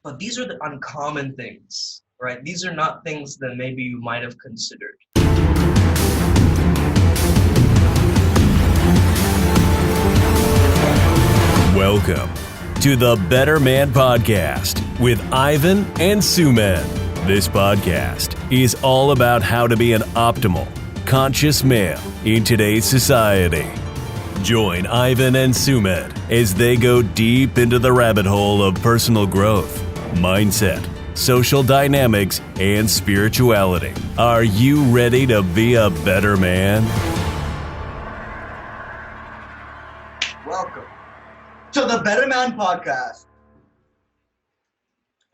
But these are the uncommon things, right? These are not things that maybe you might have considered. Welcome to the Better Man Podcast with Ivan and Sumedh. This podcast is all about how to be an optimal, conscious male in today's society. Join Ivan and Sumedh as they go deep into the rabbit hole of personal growth, mindset, social dynamics, and spirituality. Are you ready to be a better man? Welcome to the Better Man Podcast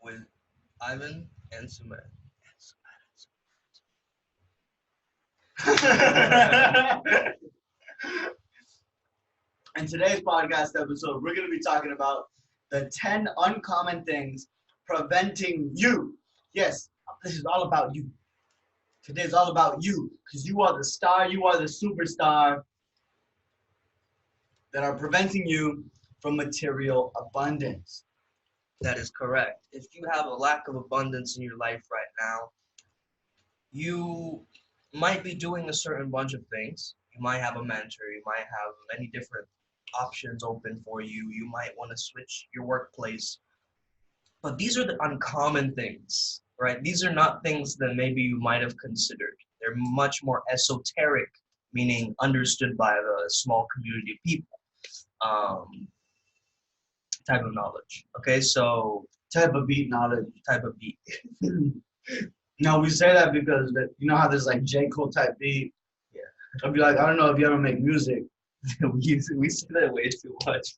With Ivan and Sumedh. In today's podcast episode, we're going to be talking about the 10 uncommon things preventing you. Yes, this is all about you. Today is all about you because you are the star, you are the superstar that are preventing you from material abundance. That is correct. If you have a lack of abundance in your life right now, you might be doing a certain bunch of things. You might have a mentor. You might have many different options open for you. You might want to switch your workplace. But these are the uncommon things, right? These are not things that maybe you might have considered. They're much more esoteric, meaning understood by the small community of people. Type of knowledge. Okay, so Type of beat knowledge. type of beat. No, we say that because you know how there's like J. Cole type beat? Yeah. I'll be like, I don't know if you ever make music. we say that way too much.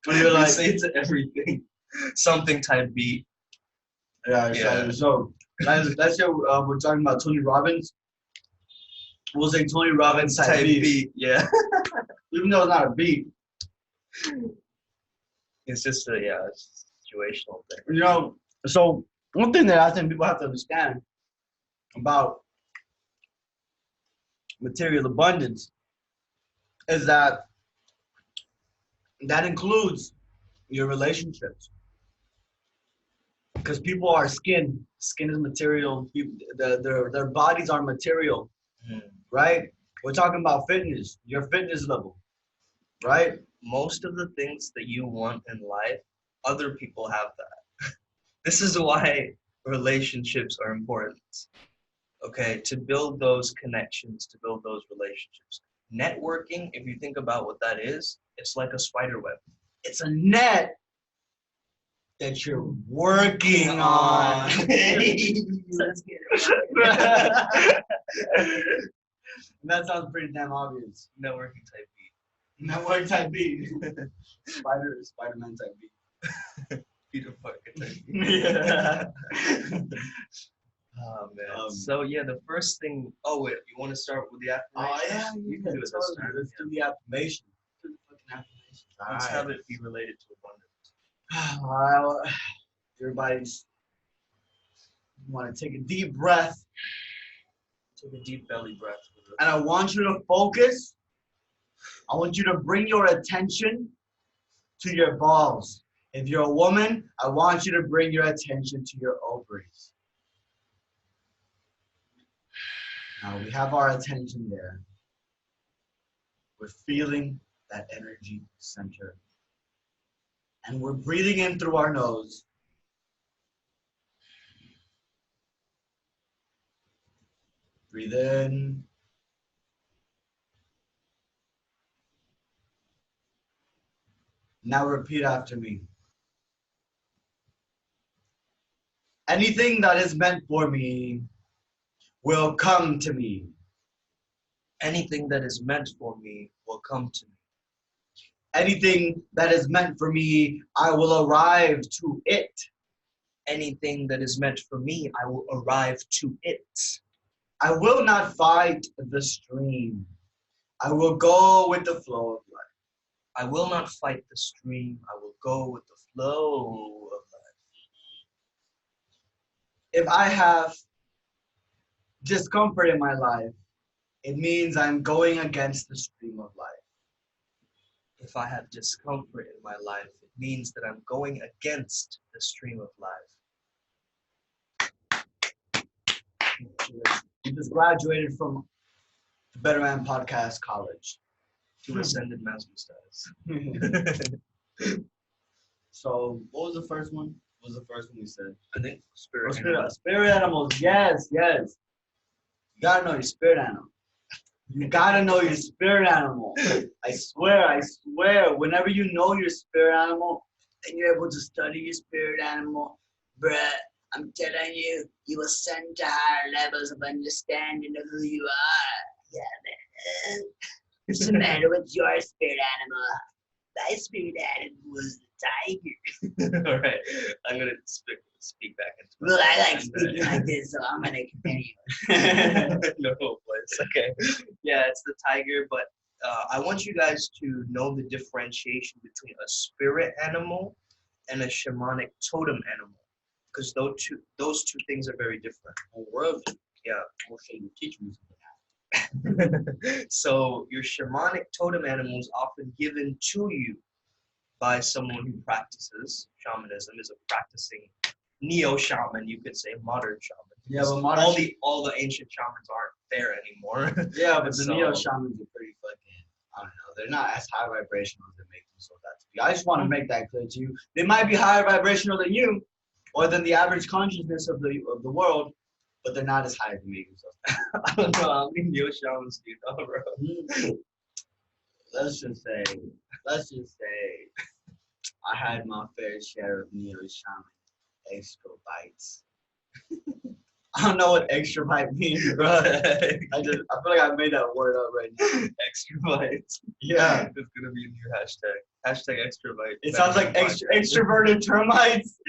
When you're We like, say it to everything. Something type beat. yeah. So let's say we're talking about Tony Robbins. We'll say Tony Robbins type beat. Yeah. Even though it's not a beat. It's just a situational thing. You know, so one thing that I think people have to understand about material abundance is that includes your relationships. Because people are skin. Skin is material. Their bodies are material, right? We're talking about fitness, your fitness level, right? Most of the things that you want in life, other people have that. This is why relationships are important. Okay, to build those connections, to build those relationships. Networking, if you think about what that is, it's like a spider web. It's a net that you're working on. Let's get That sounds pretty damn obvious. networking type beat. Network type beat. Spider-Man type beat. Peter Parker type beat. Yeah. Oh man. So yeah, the first thing. Oh wait, you want to start with the affirmation? Oh yeah, you can do it this time. Let's do the affirmation. Do the fucking affirmation. Let's have it be related to abundance. Well, everybody's want to take a deep breath, Take a deep belly breath. and I want you to focus. I want you to bring your attention to your balls. If you're a woman, I want you to bring your attention to your ovaries. Now we have our attention there. We're feeling that energy center. And we're breathing in through our nose. Breathe in. Now repeat after me. Anything that is meant for me will come to me. Anything that is meant for me will come to me. Anything that is meant for me, I will arrive to it. Anything that is meant for me, I will arrive to it. I will not fight the stream. I will go with the flow of life. I will not fight the stream. I will go with the flow of life. If I have discomfort in my life, it means I'm going against the stream of life. If I have discomfort in my life, it means that I'm going against the stream of life. He just graduated from the Better Man Podcast College. To ascended master status. So, what was the first one? What was the first one we said? I think spirit. Spirit animals. Yes, yes. You gotta know your spirit animal. You gotta know your spirit animal. I swear. Whenever you know your spirit animal, then you're able to study your spirit animal. Bruh, I'm telling you, you ascend to higher levels of understanding of who you are. Yeah, man. What's the matter with your spirit animal? My spirit animal was the tiger. All right, I'm gonna speak back into. Well, I like speaking like this, so I'm gonna continue. No, place. Okay. Yeah, it's the tiger, but I want you guys to know the differentiation between a spirit animal and a shamanic totem animal, because those two things are very different. Oh, really? Yeah. Okay, you teach me something. So your shamanic totem animal is often given to you by someone who practices shamanism, is a practicing neo-shaman, you could say, modern shaman. Yeah, but modern all the ancient shamans aren't there anymore. Yeah, but the So- neo shamans are pretty fucking. I don't know. They're not as high vibrational as they make themselves out to be. I just want to make that clear to you. They might be higher vibrational than you, or than the average consciousness of the world, but they're not as high as they make themselves. I don't know how many neo-shamans do you know, bro? Let's just say, I had my fair share of neo shaman extra bites. I don't know what extra bite means, bro. I feel like I made that word up right now. Extra bites. Yeah. It's gonna be a new hashtag. Hashtag extra bite. It sounds like extroverted termites.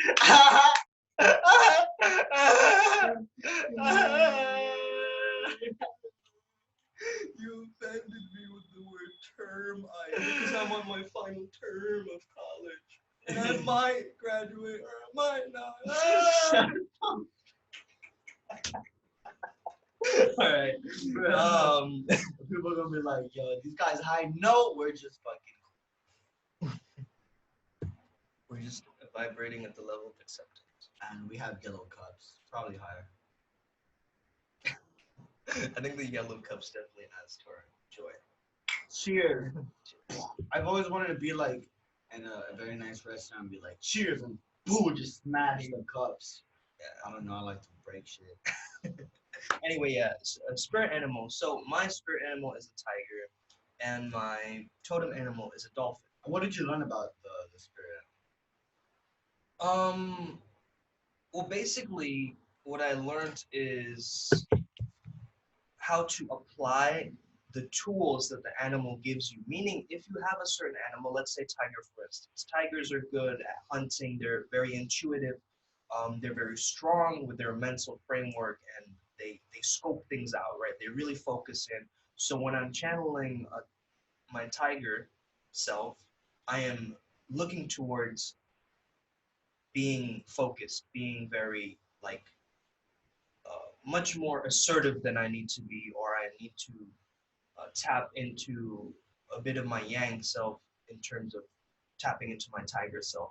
You offended me with the word term, because I'm on my final term of college. And I might graduate or I might not. Alright. People are gonna be like, yo, these guys high. No, we're just fucking. We're just vibrating at the level of acceptance. And we have yellow cups. Probably higher. I think the yellow cups definitely adds to our joy. Cheers. I've always wanted to be like in a very nice restaurant and be like, cheers, and boom, just smash the cups. Yeah, I don't know, I like to break shit. Anyway, yeah, a spirit animal. So my spirit animal is a tiger, and my totem animal is a dolphin. What did you learn about the spirit animal? Well, basically, what I learned is how to apply the tools that the animal gives you. Meaning, if you have a certain animal, let's say tiger, for instance. Tigers are good at hunting. They're very intuitive. They're very strong with their mental framework, and they scope things out, right? They really focus in. So when I'm channeling my tiger self, I am looking towards being focused, being very much more assertive than I need to be, or I need to tap into a bit of my yang self in terms of tapping into my tiger self,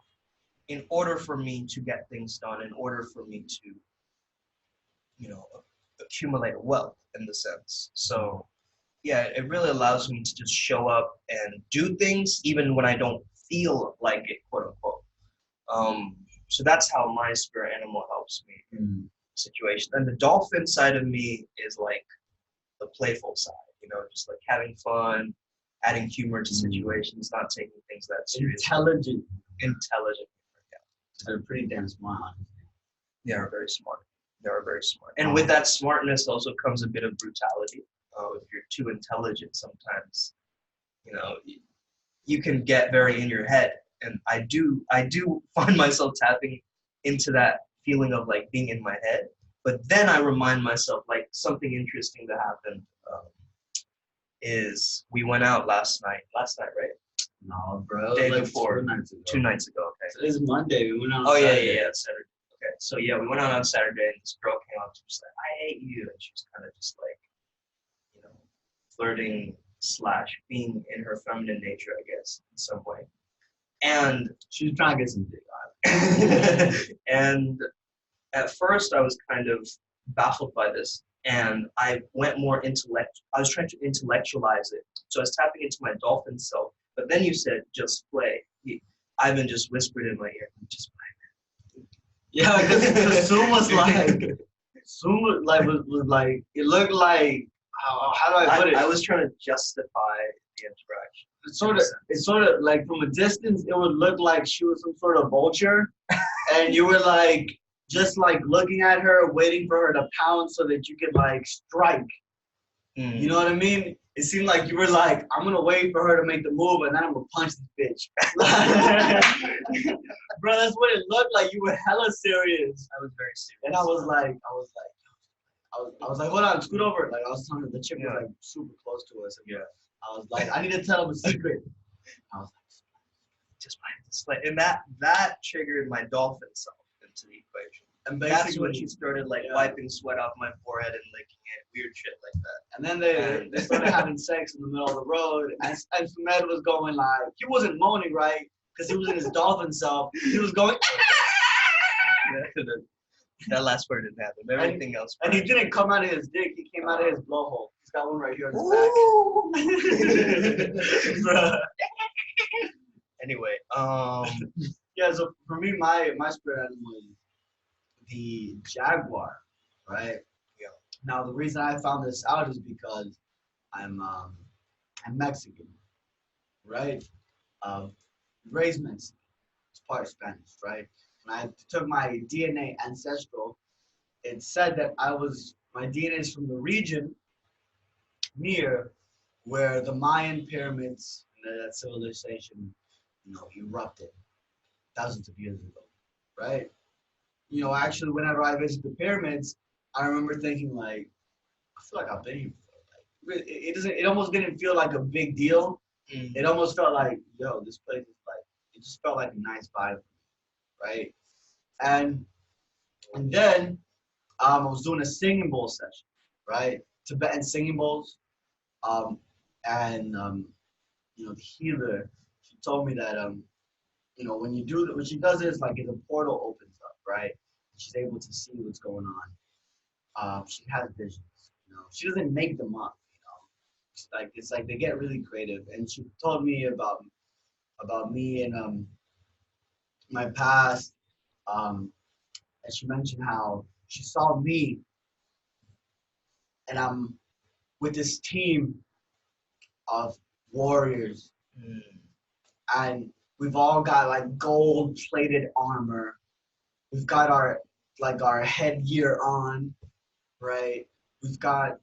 in order for me to get things done, in order for me to, accumulate wealth in the sense. So yeah, it really allows me to just show up and do things even when I don't feel like it, quote unquote. So that's how my spirit animal helps me in situation. And the dolphin side of me is like the playful side, just like having fun, adding humor to situations, not taking things that seriously. Intelligent. Yeah. They're pretty damn smart, honestly. They are very smart. And with that smartness also comes a bit of brutality. If you're too intelligent, sometimes, you can get very in your head. And I do find myself tapping into that feeling of like being in my head. But then I remind myself, like, something interesting that happened is we went out last night, right? No, bro. Day like before. 2 nights ago. Okay. So it's Monday. We went out. Oh, Saturday. yeah, Saturday. Okay, so yeah, we went out on Saturday, and this girl came up to me, she's like, I hate you. And she was kind of just like, flirting / being in her feminine nature, I guess, in some way. And she was trying to get some dick. And at first I was kind of baffled by this. and I went more I was trying to intellectualize it. So I was tapping into my dolphin self. But then you said, just play. Ivan just whispered in my ear, just play. Yeah, because Zoom was was like, it looked like, how do I put it? I was trying to justify the interaction. It's sort of like from a distance, it would look like she was some sort of vulture, and you were like just like looking at her, waiting for her to pound so that you could like strike. You know what I mean? It seemed like you were like, I'm gonna wait for her to make the move, and then I'm gonna punch this bitch. Bro, that's what it looked like. You were hella serious. I was very serious. And I was like, hold on, scoot over. Like I was telling her, the chick was like super close to us. And I was like, I need to tell him a secret. I was like, just play. And that triggered my dolphin self into the equation. And that's when she started like wiping sweat off my forehead and licking it, weird shit like that. And then they started having sex in the middle of the road, and Sumedh was going like, he wasn't moaning, right? Because he was in his dolphin self. He was going, that last part didn't happen. Everything else. And he didn't come out of his dick. He came out of his blowhole. He's got one right here on his back. Anyway, yeah. So for me, my spirit animal is the jaguar, right? Yeah. Now the reason I found this out is because I'm Mexican, right? Raised Mexican. It's part Spanish, right? When I took my DNA ancestral, it said that my DNA is from the region near where the Mayan pyramids and that civilization, erupted thousands of years ago, right? Actually, whenever I visit the pyramids, I remember thinking like, I feel like I've been here before. Like, it almost didn't feel like a big deal. It almost felt like, yo, this place is like, it just felt like a nice vibe, right? And then I was doing a singing bowl session, right? Tibetan singing bowls. The healer, she told me that, when you do that, what she does is like, if a portal opens up, right? She's able to see what's going on. She has visions, She doesn't make them up, It's like they get really creative. And she told me about me and my past. And she mentioned how she saw me, and I'm with this team of warriors, and we've all got like gold-plated armor. We've got our headgear on, right? We've got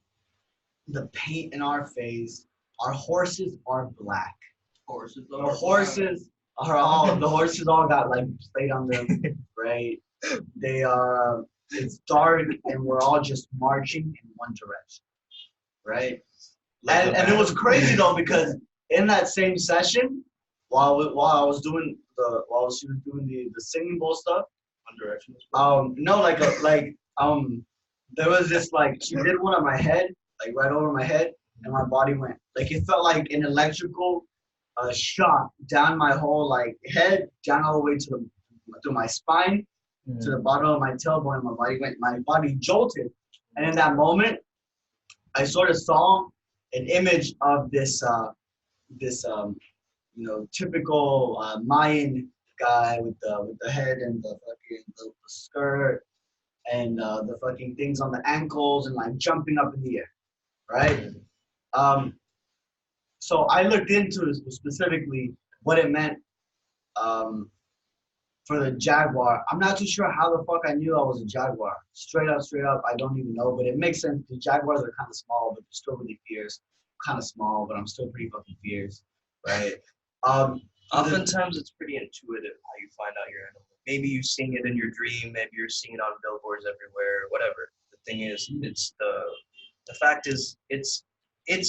the paint in our face. Our horses are black. The horses all got like plate on them, right? They are. It's dark, and we're all just marching in one direction, right? And it was crazy though, because in that same session, while she was doing the singing bowl stuff, One Direction. There was this like, she did one on my head, like right over my head, and my body went like, it felt like an electrical shock down my whole like head, down all the way to my spine, to the bottom of my tailbone, and my body jolted, and in that moment, I sort of saw an image of this typical Mayan guy with the head and the fucking the skirt and the fucking things on the ankles and like jumping up in the air, right? So I looked into specifically what it meant for the jaguar. I'm not too sure how the fuck I knew I was a jaguar. Straight up, I don't even know, but it makes sense. The jaguars are kind of small, but they're still really fierce. Kind of small, but I'm still pretty fucking fierce, right? Oftentimes it's pretty intuitive how you find out your animal. Maybe you're seeing it in your dream, maybe you're seeing it on billboards everywhere, whatever. The thing is, the fact is, it's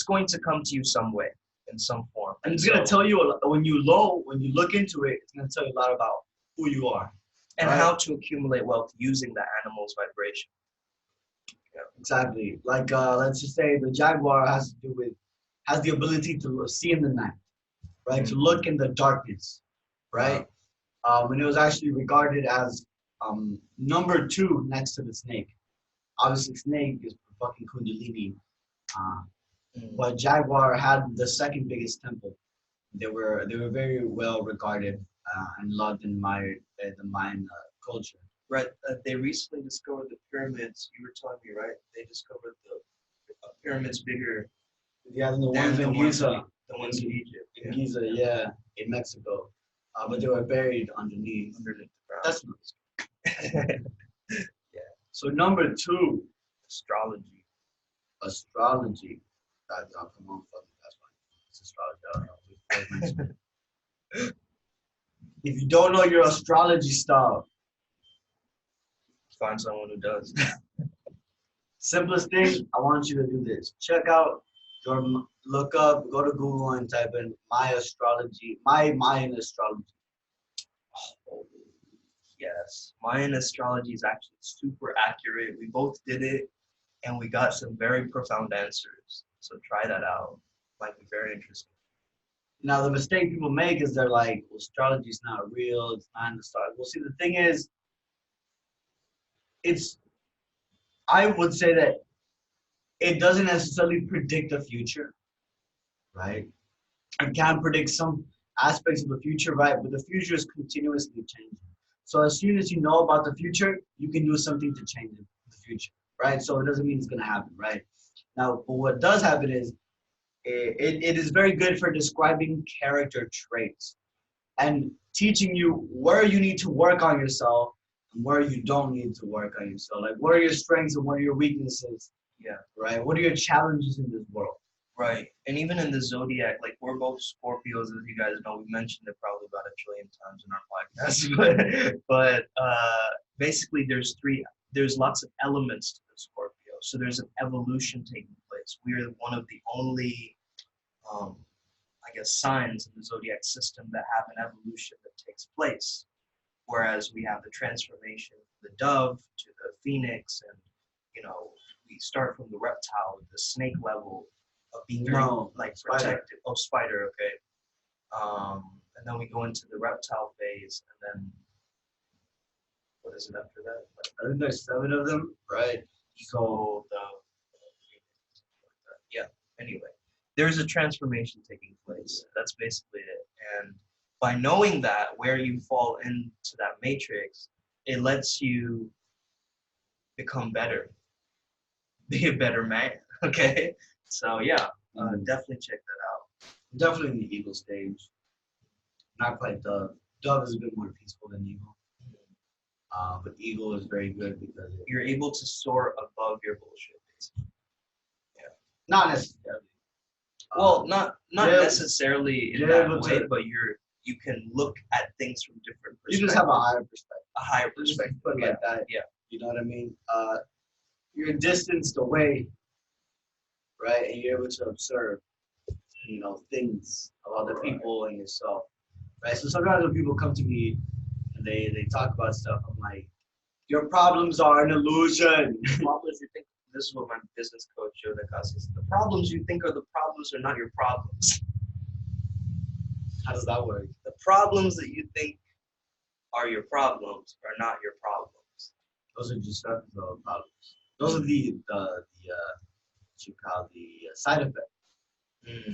going to come to you some way, in some form. And it's gonna tell you, when you look into it, it's gonna tell you a lot about who you are. And how to accumulate wealth using the animal's vibration. Yeah. Exactly. Like let's just say the jaguar has the ability to see in the night, right? To look in the darkness, right? And it was actually regarded as number 2 next to the snake, Obviously, snake is for fucking Kundalini. Uh, Mm. but Jaguar had the second biggest temple. They were very well regarded and loved and admired in the Mayan culture. Right. They recently discovered the pyramids. You were telling me, right? They discovered the pyramids bigger Yeah, and the than ones the in ones in Giza, the ones in Egypt. in Giza, yeah, in Mexico. But they were buried underneath. Underneath the That's nice. ground. So number two, Astrology. astrology. Oh, come on, fuck it, that's fine. It's astrology. I don't know. If you don't know your astrology stuff, Find someone who does. simplest thing, I want you to do this. Check out look up, go to Google and type in my astrology, my Mayan astrology. Oh, yes. Mayan astrology is actually super accurate. We both did it and we got some very profound answers. So try that out. Might be very interesting. Now the mistake people make is they're like, well, astrology is not real, it's not in the stars. Well, see, the thing is, it's I would say that it doesn't necessarily predict the future, right? It can predict some aspects of the future, right? But the future is continuously changing. So as soon as you know about the future, you can do something to change the future, right? So it doesn't mean it's gonna happen, right? Now, but what does happen is it is very good for describing character traits and teaching you where you need to work on yourself and where you don't need to work on yourself. Like what are your strengths and what are your weaknesses, Yeah. right? What are your challenges in this world? Right. And even in the zodiac, like we're both Scorpios, as you guys know, we mentioned it probably about a trillion times in our podcast. But basically there's lots of elements to the Scorpio. So there's an evolution taking place. We're one of the only I guess signs in the zodiac system that have an evolution that takes place. Whereas we have the transformation from the dove to the phoenix, and we start from the reptile, the snake level of being very like spider. protected. Oh, spider, okay. And then we go into the reptile phase, and then what is it after that? I think there's 7 of them, right? So yeah. Anyway, there's a transformation taking place. That's basically it. And by knowing that where you fall into that matrix, it lets you become better, be a better man. Okay, so yeah, definitely check that out. Definitely in the eagle stage. Not quite dove. Dove is a bit more peaceful than eagle. But eagle is very good because you're able to soar above your bullshit, basically. Yeah. Not necessarily. Well, not necessarily in that way, but you can look at things from different perspectives. You just have a higher perspective. A higher perspective. Put it like that. Yeah. You know what I mean? You're distanced away, right? And you're able to observe, things of other people and yourself, right? So sometimes when people come to me and they talk about stuff, I'm like, your problems are an illusion. Problems you think, this is what my business coach Joe says. The problems you think are the problems are not your problems. How does that work? The problems that you think are your problems are not your problems. Those are just the problems. Those are the what you call the side effect.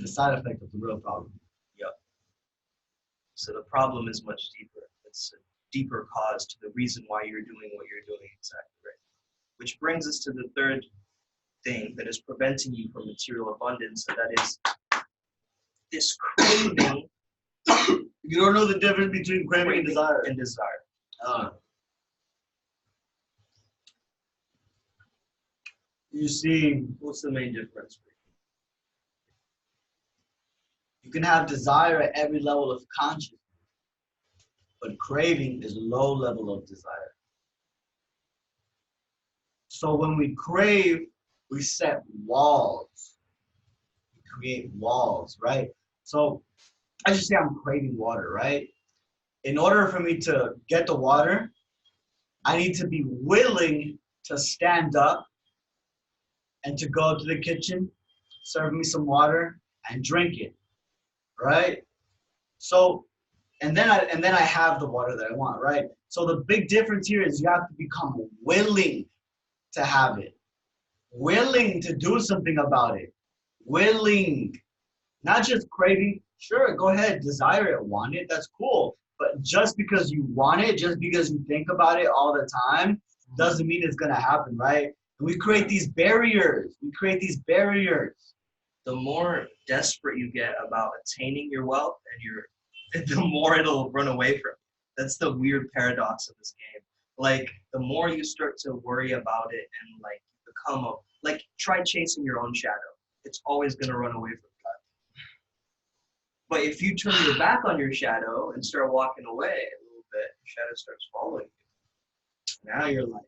The side effect of the real problem. Yep. So the problem is much deeper. It's a deeper cause to the reason why you're doing what you're doing exactly right. Which brings us to the third thing that is preventing you from material abundance, and that is this craving. You don't know the difference between craving and desire. You see, what's the main difference? You can have desire at every level of consciousness, but craving is a low level of desire. So when we crave, we set walls. We create walls, right? So I just say I'm craving water, right? In order for me to get the water, I need to be willing to stand up and to go to the kitchen, serve me some water, and drink it, right? So, and then I have the water that I want, right? So the big difference here is you have to become willing to have it, willing to do something about it, willing, not just craving. Sure, go ahead, desire it, want it, that's cool. But just because you want it, just because you think about it all the time, doesn't mean it's gonna happen, right? And we create these barriers. We create these barriers. The more desperate you get about attaining your wealth, the more it'll run away from you. That's the weird paradox of this game. Like, the more you start to worry about it and like try chasing your own shadow. It's always gonna run away from you. But if you turn your back on your shadow and start walking away a little bit, your shadow starts following you. Now you're like,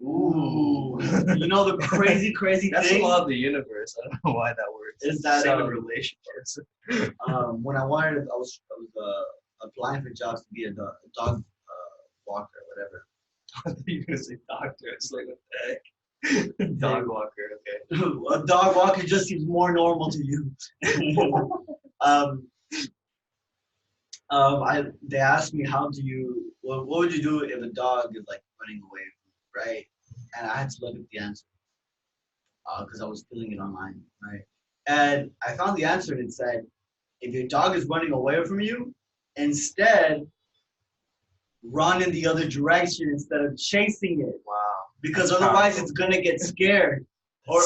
ooh. You know the crazy That's thing? the law of the universe. I don't know why that works. Is that, same in relationships. When I was applying for jobs to be a dog walker, whatever. I thought you were gonna say doctor. It's like, what the heck? Dog walker, okay. A dog walker just seems more normal to you. They asked me, what would you do if a dog is like running away from you, right? And I had to look at the answer because I was filling it online, right? And I found the answer and it said, if your dog is running away from you, instead run in the other direction instead of chasing it. Wow. Because That's otherwise powerful. it's gonna get scared or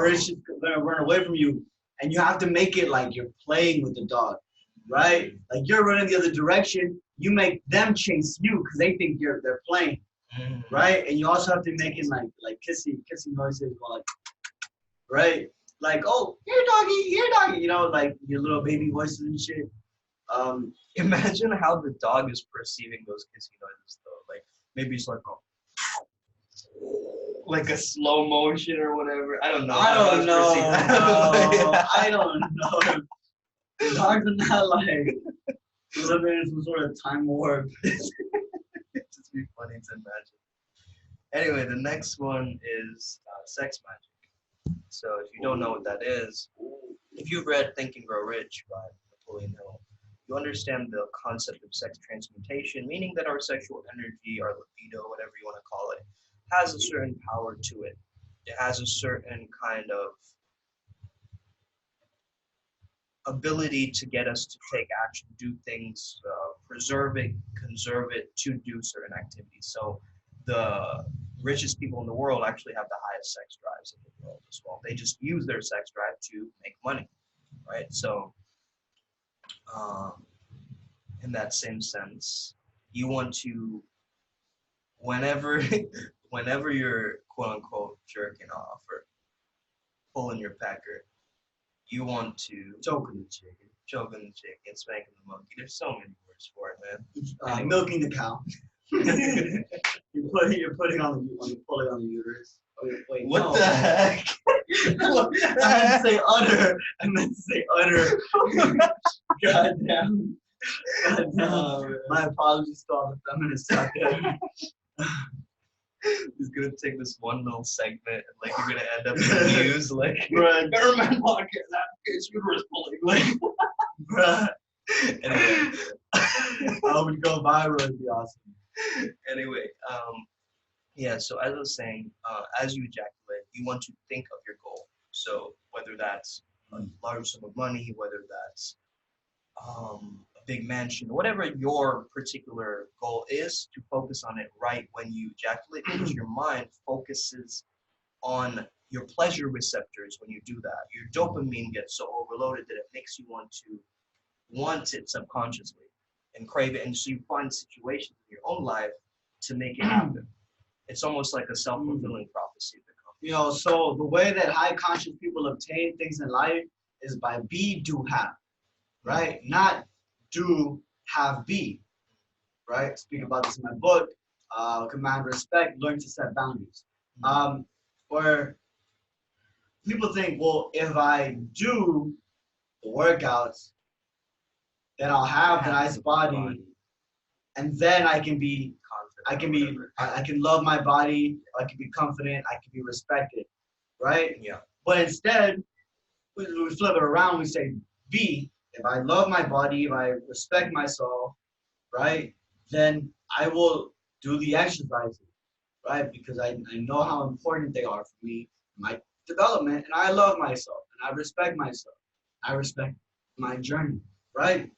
it's just gonna run away from you. And you have to make it like you're playing with the dog, right? Like you're running the other direction, you make them chase you because they think they're playing, right? And you also have to make it like kissy noises, like, right? Like, oh, here doggy, you know, like your little baby voices and shit. Imagine how the dog is perceiving those kissing noises though. Like maybe it's like a slow motion or whatever. I don't know. I don't know. No. I don't know. Dogs are not like living in some sort of time warp. It'd just be funny to imagine. Anyway, the next one is sex magic. So if you don't know what that is, if you've read Think and Grow Rich by Napoleon Hill, you understand the concept of sex transmutation, meaning that our sexual energy, our libido, whatever you want to call it, has a certain power to it. It has a certain kind of ability to get us to take action, do things, preserve it, conserve it, to do certain activities. So the richest people in the world actually have the highest sex drives in the world as well. They just use their sex drive to make money, right? So in that same sense, you want to, whenever you're quote unquote jerking off or pulling your pecker, you want to Choking the chicken. spanking the monkey. There's so many words for it, man. Anyway. Milking the cow. you're putting on the uterus. Wait, What no. the heck? What the heck? I meant to say udder. God damn. My apologies to all the feminists out there. He's gonna take this one little segment and like you're gonna end up in the news like Bruh. Betterman podcast advocates uterus pulling. Like, Bruh. anyway. I would go viral. It'd be awesome. Anyway, yeah, so as I was saying, as you ejaculate, you want to think of your goal. So whether that's a large sum of money, whether that's a big mansion, whatever your particular goal is, to focus on it right when you ejaculate, because your mind focuses on your pleasure receptors when you do that. Your dopamine gets so overloaded that it makes you want it subconsciously and crave it. And so you find situations in your own life to make it happen. It's almost like a self-fulfilling prophecy. You know, so the way that high conscious people obtain things in life is by be, do, have, right? Not do, have, be, right? Speak about this in my book, Command Respect, Learn to Set Boundaries. Where people think, well, if I do the workouts, then I'll have the nice body, and then I can be confident. I can love my body. I can be confident. I can be respected, right? Yeah. But instead, we flip it around. We say, be. If I love my body, if I respect myself, right, then I will do the exercises. right? Because I know how important they are for me, my development, and I love myself, and I respect myself. I respect my journey, right?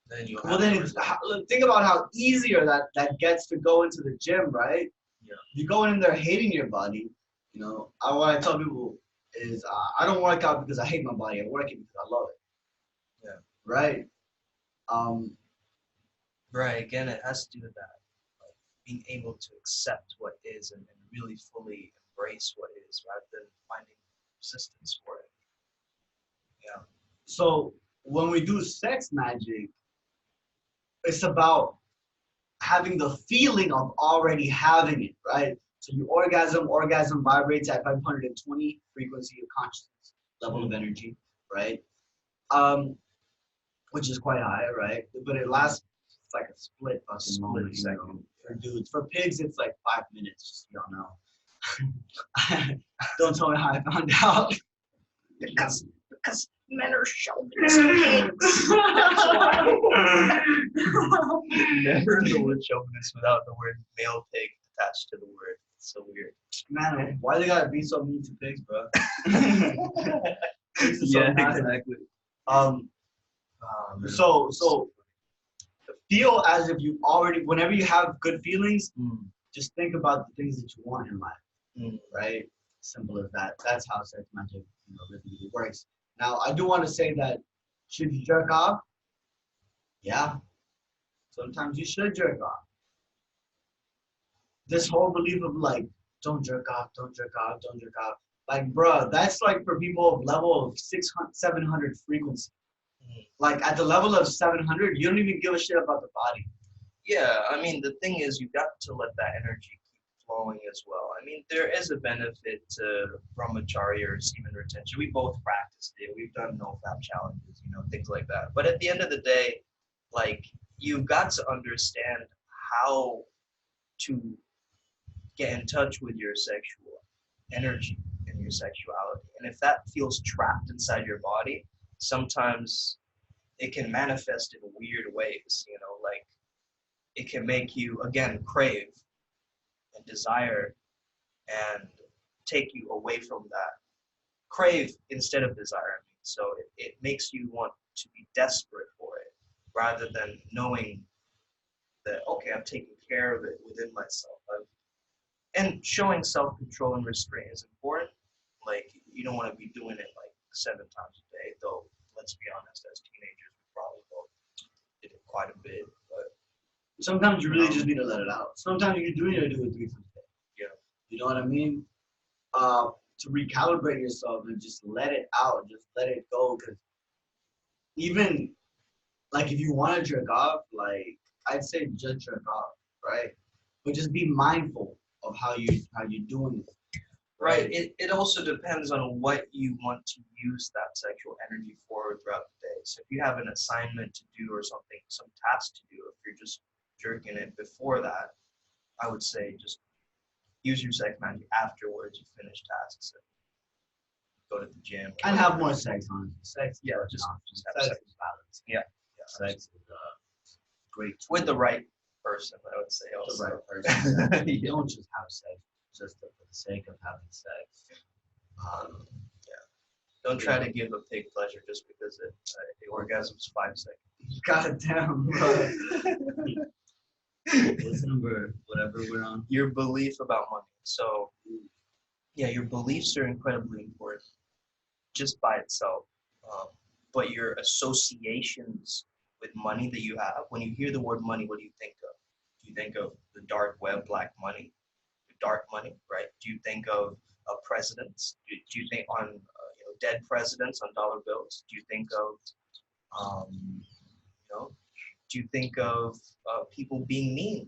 Then you'll Well, have the then result. think about how easier that gets to go into the gym, right? Yeah. You go in there hating your body. What I tell people is I don't work out because I hate my body. I work it because I love it, Yeah. right? Um, Right. Again, it has to do with that, like being able to accept what is and really fully embrace what is, rather than finding resistance for it. Yeah. so when we do sex magic, it's about having the feeling of already having it, right? So you orgasm vibrates at 520 frequency of consciousness, level of Mm. energy, right? Um, which is quite high, right? But it lasts like a split fucking Split moment, second. for dudes. For pigs, it's like 5 minutes, just so y'all know. Don't tell me how I found out. Because men are chauvinist pigs. That's why. Never the word chauvinist without the word male pig attached to the word. It's so weird. Man, why they gotta be so mean to pigs, bro? Pigs are so Yeah, nasty. exactly. Um, Man. so feel as if you already, whenever you have good feelings, Mm, just think about the things that you want in life, mm. right? Simple as that. That's how sex magic, really works. Now, I do want to say that should you jerk off? Yeah, sometimes you should jerk off. This whole belief of like, don't jerk off, don't jerk off, don't jerk off. Like, bruh, that's like for people of level of 600, 700 frequency. Mm. Like at the level of 700, you don't even give a shit about the body. Yeah, I mean, the thing is, you got to let that energy keep flowing as well. I mean, there is a benefit to brahmacharya or semen retention. We both practiced it. We've done no fap challenges, things like that. But at the end of the day, like, you've got to understand how to get in touch with your sexual energy and your sexuality. And if that feels trapped inside your body, sometimes it can manifest in weird ways, like it can make you again crave and desire and take you away from that crave instead of desire. So it makes you want to be desperate for it rather than knowing that, okay, I'm taking care of it within myself. And showing self-control and restraint is important. Like, you don't want to be doing it like 7 times a day, though. Let's be honest, as teenagers, we probably both did it quite a bit. But Sometimes you really just need to let it out. Sometimes you do need to do it 3 times a day. yeah, You know what I mean? To recalibrate yourself and just let it out, just let it go. Because even like if you want to jerk off, like I'd say just jerk off, right? But just be mindful of how you're doing it. right. It also depends on what you want to use that sexual energy for throughout the day. So if you have an assignment to do or something, some task to do, if you're just jerking it before that, I would say just use your sex magic afterwards. You finish tasks and go to the gym. And have more sex on it. Sex, Yeah, just have sex sex. is balance. Yeah, Sex is great tool. with the right person, I would say. The Also. right person. You Yeah. don't just have sex just for the sake of having sex. Don't try to give a pig pleasure just because the orgasm's 5 seconds. God damn, bro. What's number, whatever we're on? Your belief about money. So, yeah, your beliefs are incredibly important just by itself. But your associations with money that you have, when you hear the word money, what do you think of? Do you think of the dark web, black money, dark money, right? Do you think of presidents? Do you think on dead presidents on dollar bills? Do you think of do you think of people being mean?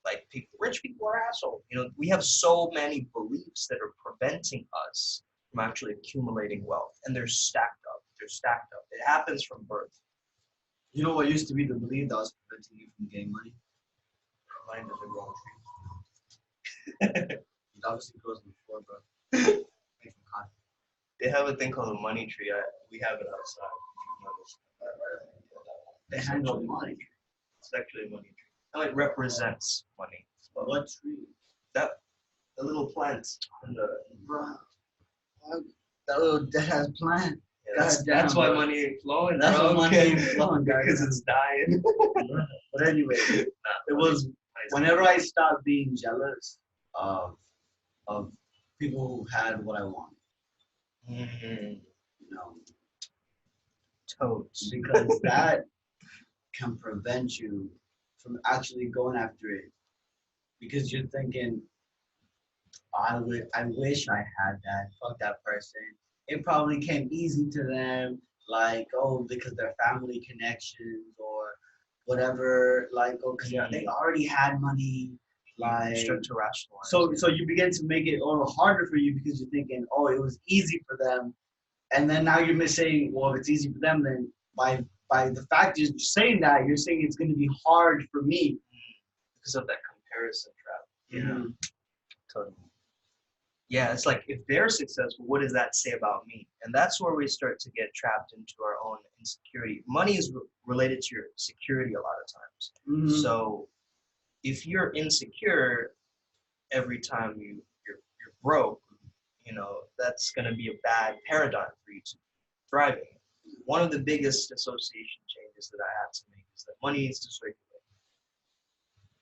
Like rich people are assholes. We have so many beliefs that are preventing us from actually accumulating wealth, and they're stacked up. They're stacked up. It happens from birth. You know what used to be the belief that was preventing you from getting money? Mind is a wrong It obviously grows on the floor, bro. Make some content. They have a thing called a money tree. We have it outside. They handle money. It's actually a money tree. And it represents money. What tree? That the little plant in the Bro, that little dead ass plant. yeah, that's, God that's damn, why bro. money ain't flowing, That's bro. why money Okay? ain't flowing, because goddamn. it's dying. But anyway, it was Money's whenever I stopped being jealous of people who had what I wanted, mm, you know, totes. because that can prevent you from actually going after it. Because you're thinking, I wish I had that. Fuck that person. It probably came easy to them, like, oh, because their family connections or whatever, like, oh, because they already had money, You like. start to rationalize. So you begin to make it a little harder for you because you're thinking, oh, it was easy for them, and then now you're saying, well, if it's easy for them, then by the fact you're saying that, you're saying it's going to be hard for me because of that comparison trap. Mhm. Totally. Yeah, it's like if they're successful, what does that say about me? And that's where we start to get trapped into our own insecurity. Money is related to your security a lot of times. Mhm. So if you're insecure every time you're broke, that's going to be a bad paradigm for you to thrive in. One of the biggest association changes that I had to make is that money needs to circulate.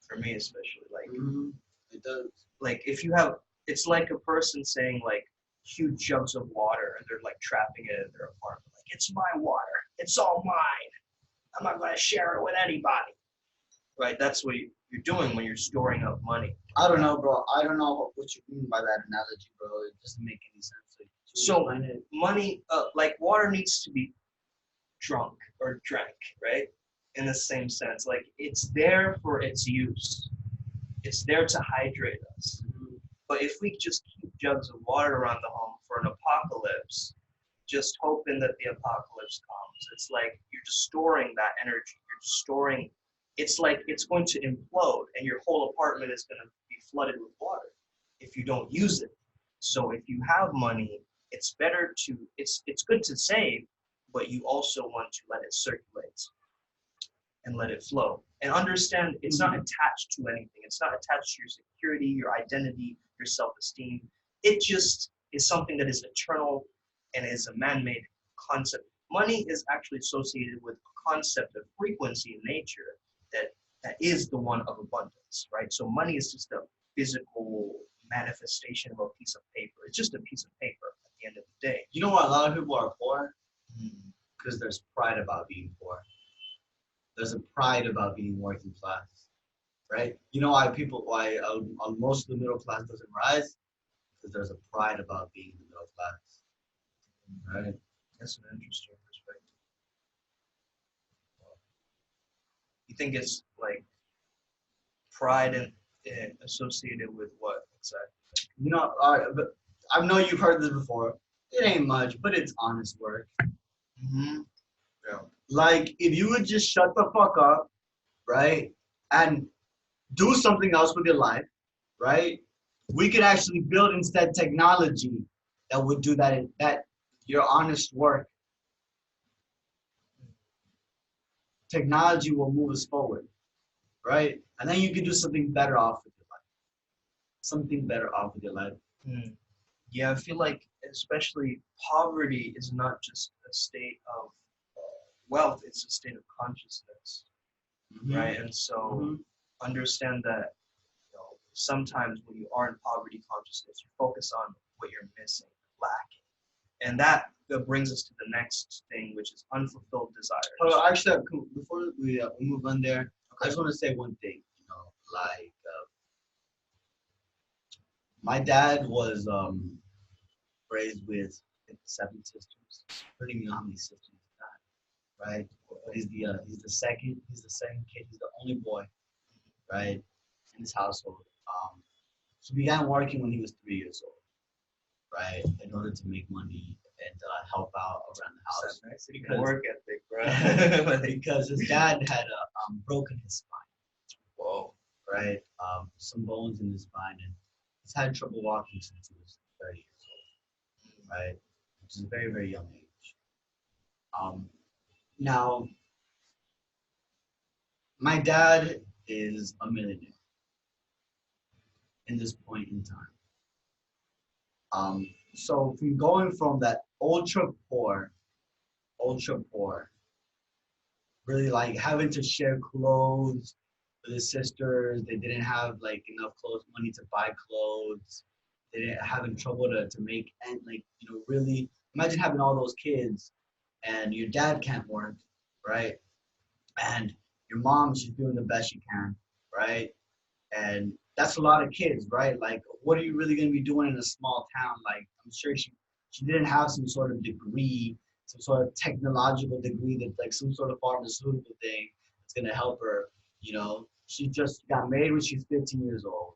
For me, especially, Mhm. It does. like if you have, it's like a person saying like huge jugs of water and they're like trapping it in their apartment. Like it's my water, it's all mine. I'm not going to share it with anybody. Right? That's what you're doing when you're storing up money. I don't know, bro. I don't know what you mean by that analogy, bro. It doesn't make any sense. Like, So money, like water, needs to be drunk or drank, right? In the same sense, like it's there for its use. It's there to hydrate us. But if we just keep jugs of water around the home for an apocalypse, just hoping that the apocalypse comes, it's like you're just storing that energy. You're just storing. It's like it's going to implode, and your whole apartment is going to be flooded with water if you don't use it. So if you have money, it's better to. It's good to save, but you also want to let it circulate and let it flow. And understand it's not attached to anything. It's not attached to your security, your identity, your self-esteem. It just is something that is eternal and is a man-made concept. Money is actually associated with a concept of frequency in nature that is the one of abundance, right? So money is just a physical manifestation of a piece of paper. It's just a piece of paper at the end of the day. You know why a lot of people are poor? Mm. Because there's pride about being poor. There's a pride about being working class, right? You know why most of the middle class doesn't rise? Because there's a pride about being in the middle class, right? That's an interesting perspective. You think it's like pride and associated with what exactly? You know, but I know you've heard this before. It ain't much, but it's honest work. Mm-hmm. Yeah. Like, if you would just shut the fuck up, right, and do something else with your life, right, we could actually build instead technology that would do that your honest work. Technology will move us forward, right? And then you can do something better off with your life. Something better off with your life. Mm. Yeah, I feel like especially poverty is not just a state of wealth; it's a state of consciousness, right? And so understand that sometimes when you are in poverty consciousness, you focus on what you're missing, lacking, and that brings us to the next thing, which is unfulfilled desires. Actually, before we move on there, I just want to say one thing. Like my dad was raised with 7 sisters. I don't even know how many sisters he got, right? But he's the second kid. He's the only boy, right, in his household. So he began working when he was 3 years old, right, in order to make money and help out around the house. Nice work ethic, bro. Because his dad had broken his spine. Whoa. Right, some bones in his spine, and he's had trouble walking since he was 30 years old, right, which is a very, very young age. Now, my dad is a millionaire, in this point in time. So from going from that ultra poor, really like having to share clothes with his sisters. They didn't have like enough clothes money to buy clothes. They didn't having trouble to make and like really imagine having all those kids and your dad can't work, right? And your mom she's doing the best she can, right? And that's a lot of kids, right? Like, what are you really going to be doing in a small town? Like, I'm sure she didn't have some sort of degree, some sort of technological degree that like some sort of pharmaceutical thing that's going to help her. She just got married when she's 15 years old,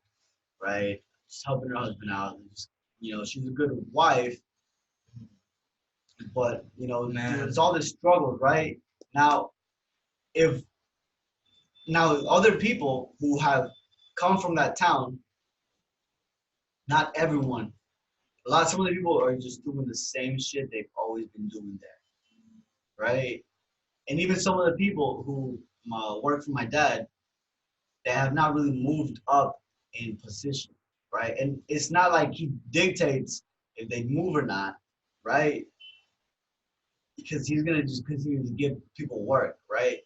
right? Just helping her husband out. And just, she's a good wife, but Man, there's all this struggle, right? Now, if now other people who have come from that town, not everyone. Some of the people are just doing the same shit they've always been doing there, right? And even some of the people who work for my dad, they have not really moved up in position, right? And it's not like he dictates if they move or not, right? Because he's gonna just continue to give people work, right?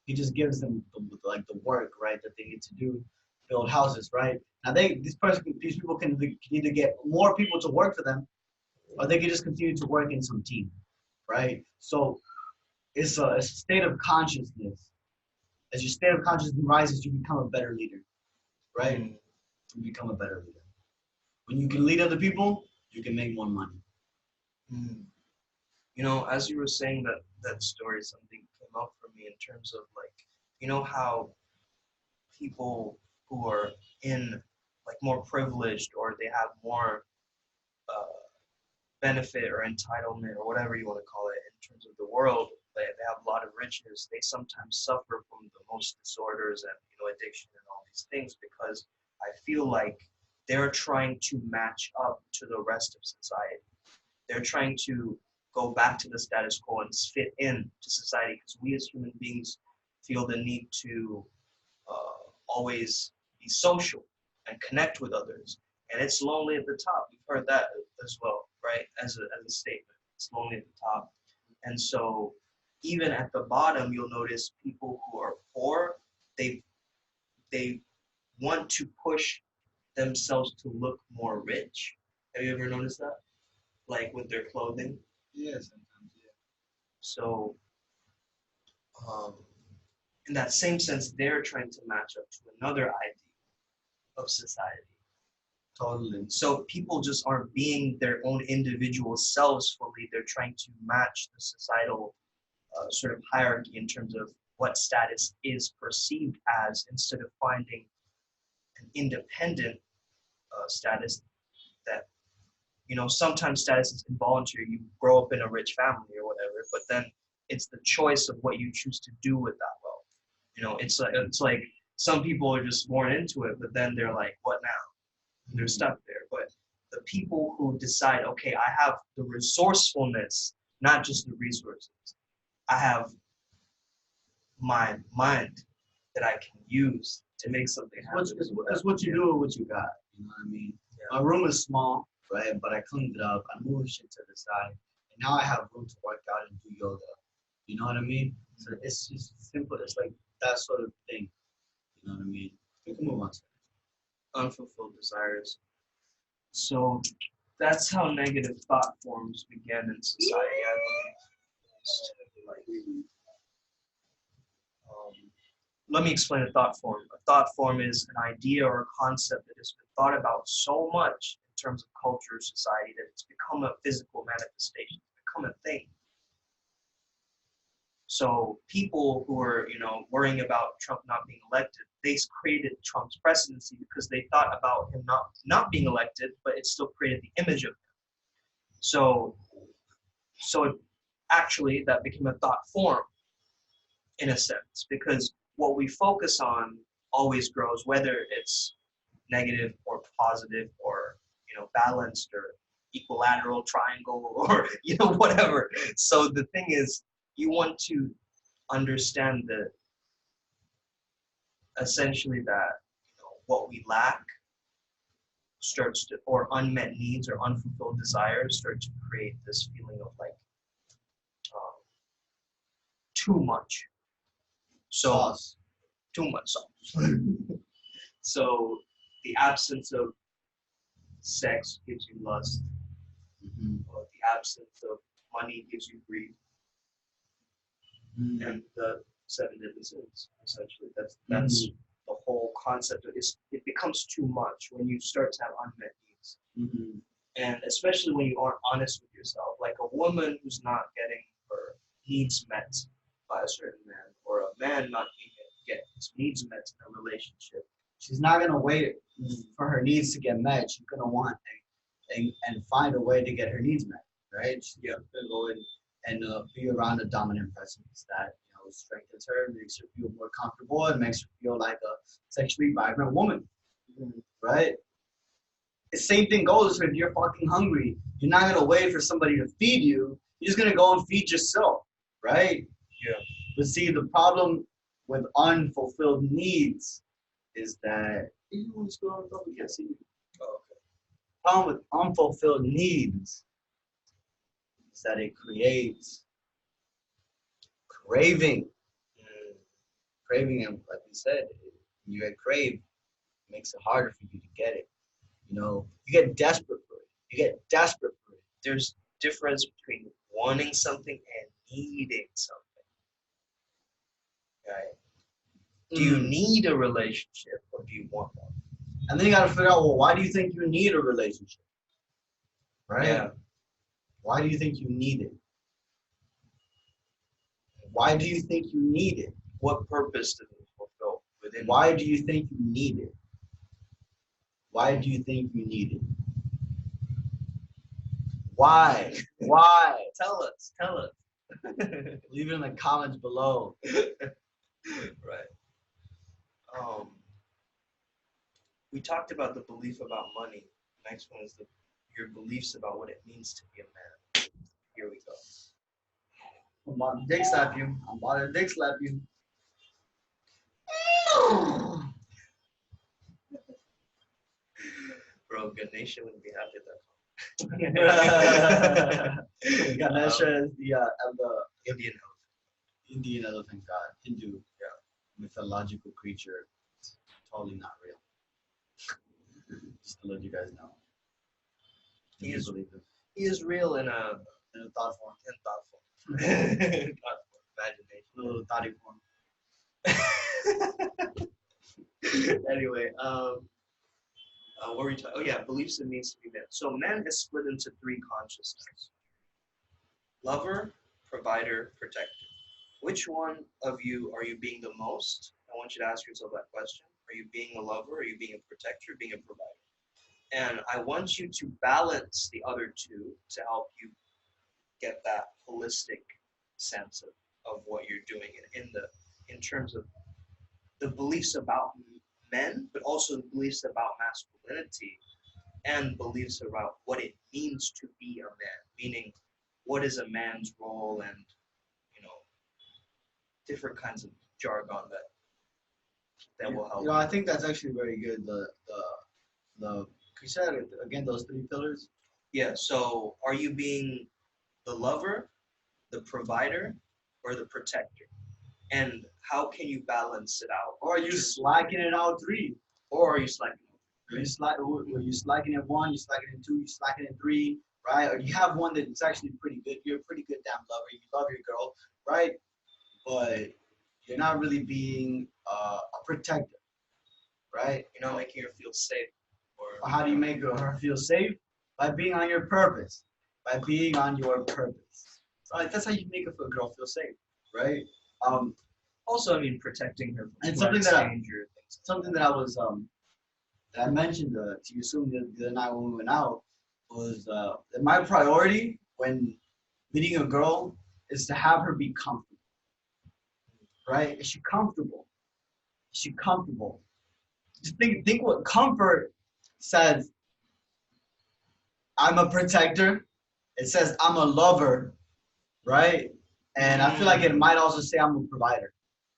He just gives them the work, right, that they need to do, build houses, right? Now these people can either get more people to work for them, or they can just continue to work in some team, right? So it's a state of consciousness. As your state of consciousness rises, you become a better leader, right? mm, You become a better leader. When you can lead other people, you can make more money. mm. As you were saying that story, something came up for me in terms of like, how people who are in like more privileged or they have more uh, benefit or entitlement or whatever you want to call it in terms of the world, they have a lot of riches. They sometimes suffer from the most disorders and addiction and all these things because I feel like they're trying to match up to the rest of society. They're trying to go back to the status quo and fit in to society because we as human beings feel the need to always be social and connect with others. And it's lonely at the top. You've heard that as well, right? As a statement, it's lonely at the top. And so even at the bottom, you'll notice people who are poor, they they want to push themselves to look more rich. Have you ever noticed that? Like with their clothing. Yeah, sometimes, yeah. So um, in that same sense, they're trying to match up to another idea of society. Totally. So people just aren't being their own individual selves fully. They're trying to match the societal sort of hierarchy in terms of what status is perceived as instead of finding an independent status that, sometimes status is involuntary. You grow up in a rich family or whatever, but then it's the choice of what you choose to do with that wealth. It's like some people are just born into it, but then they're like, what now? They're stuck there. But the people who decide, okay, I have the resourcefulness, not just the resources. I have my mind that I can use to make something happen. That's what you do with what you got. You know what I mean? Yeah. My room is small, right? But I cleaned it up. I moved shit to the side, and now I have room to work out and do yoga. You know what I mean? So it's just simple. It's like that sort of thing. You know what I mean? We can move on to it. Unfulfilled desires. So that's how negative thought forms begin in society, I believe. Like, let me explain a thought form. A thought form is an idea or a concept that has been thought about so much in terms of culture or society that it's become a physical manifestation, it's become a thing. So people who are, worrying about Trump not being elected, they created Trump's presidency because they thought about him not being elected, but it still created the image of him. So actually that became a thought form in a sense, because what we focus on always grows, whether it's negative or positive or balanced or equilateral triangle or whatever. So the thing is, you want to understand that essentially that what we lack starts to, or unmet needs or unfulfilled desires start to create this feeling of like um, too much. So Sauce. too much sauce. So the absence of sex gives you lust, or the absence of money gives you greed, and the seven deadly sins. Essentially, that's the whole concept. It becomes too much when you start to have unmet needs, and especially when you aren't honest with yourself. Like a woman who's not getting her needs met by a certain man, or a man not get his needs met in a relationship. She's not gonna wait for her needs to get met. She's gonna want and find a way to get her needs met, right? She's gonna go in and be around a dominant presence that strengthens her, makes her feel more comfortable, and makes her feel like a sexually vibrant woman, right? The same thing goes if you're fucking hungry. You're not gonna wait for somebody to feed you. You're just gonna go and feed yourself, right? Yeah. But see, the problem with unfulfilled needs is that we can't see you. Oh, okay. Problem with unfulfilled needs is that it creates craving. Craving, and like we said, when you get crave, it makes it harder for you to get it. You get desperate for it. You get desperate for it. There's difference between wanting something and needing something. Right? Do you need a relationship or do you want one? And then you gotta figure out, well, why do you think you need a relationship? Right? Yeah. Why do you think you need it? Why do you think you need it? What purpose does it fulfill within? Why do you think you need it? Why do you think you need it? Why? Why? Tell us. Leave it in the comments below. Right. We talked about the belief about money. Next one is your beliefs about what it means to be a man. Here we go. I'm about to dick slap you. Bro, Ganesha wouldn't be happy with that. Ganesha is the Indian elephant. Indian elephant god, Hindu mythological creature. It's totally not real. Just to let you guys know. He is real in a thought form. Imagination. Little thoughty form. Anyway, what were we talking? Oh yeah, beliefs it means to be man. So man is split into three consciousness: lover, provider, protector. Which one of you are you being the most? I want you to ask yourself that question. Are you being a lover? Are you being a protector? Or being a provider? And I want you to balance the other two to help you get that holistic sense of what you're doing in terms of the beliefs about men, but also the beliefs about masculinity and beliefs about what it means to be a man, meaning what is a man's role and different kinds of jargon that will help. I think that's actually very good. The you said again those three pillars. Yeah. So are you being the lover, the provider, or the protector? And how can you balance it out? Or are you slacking it out three? Or are you slacking it? Are you slacking it one? You slacking it two? You slacking it three? Right? Or you have one that's actually pretty good. You're a pretty good damn lover. You love your girl, right? But you're not really being a protector, right? You're not making her feel safe. Or how do you make her feel safe? By being on your purpose. By being on your purpose. Right? That's how you make a girl feel safe, right? Also, I mean, protecting her from something danger. Something that I was that I mentioned to you soon the other night when we went out was that my priority when meeting a girl is to have her be comfortable. Right? Is she comfortable? Is she comfortable? Just think what comfort says. I'm a protector. It says I'm a lover, right? And I feel like it might also say I'm a provider.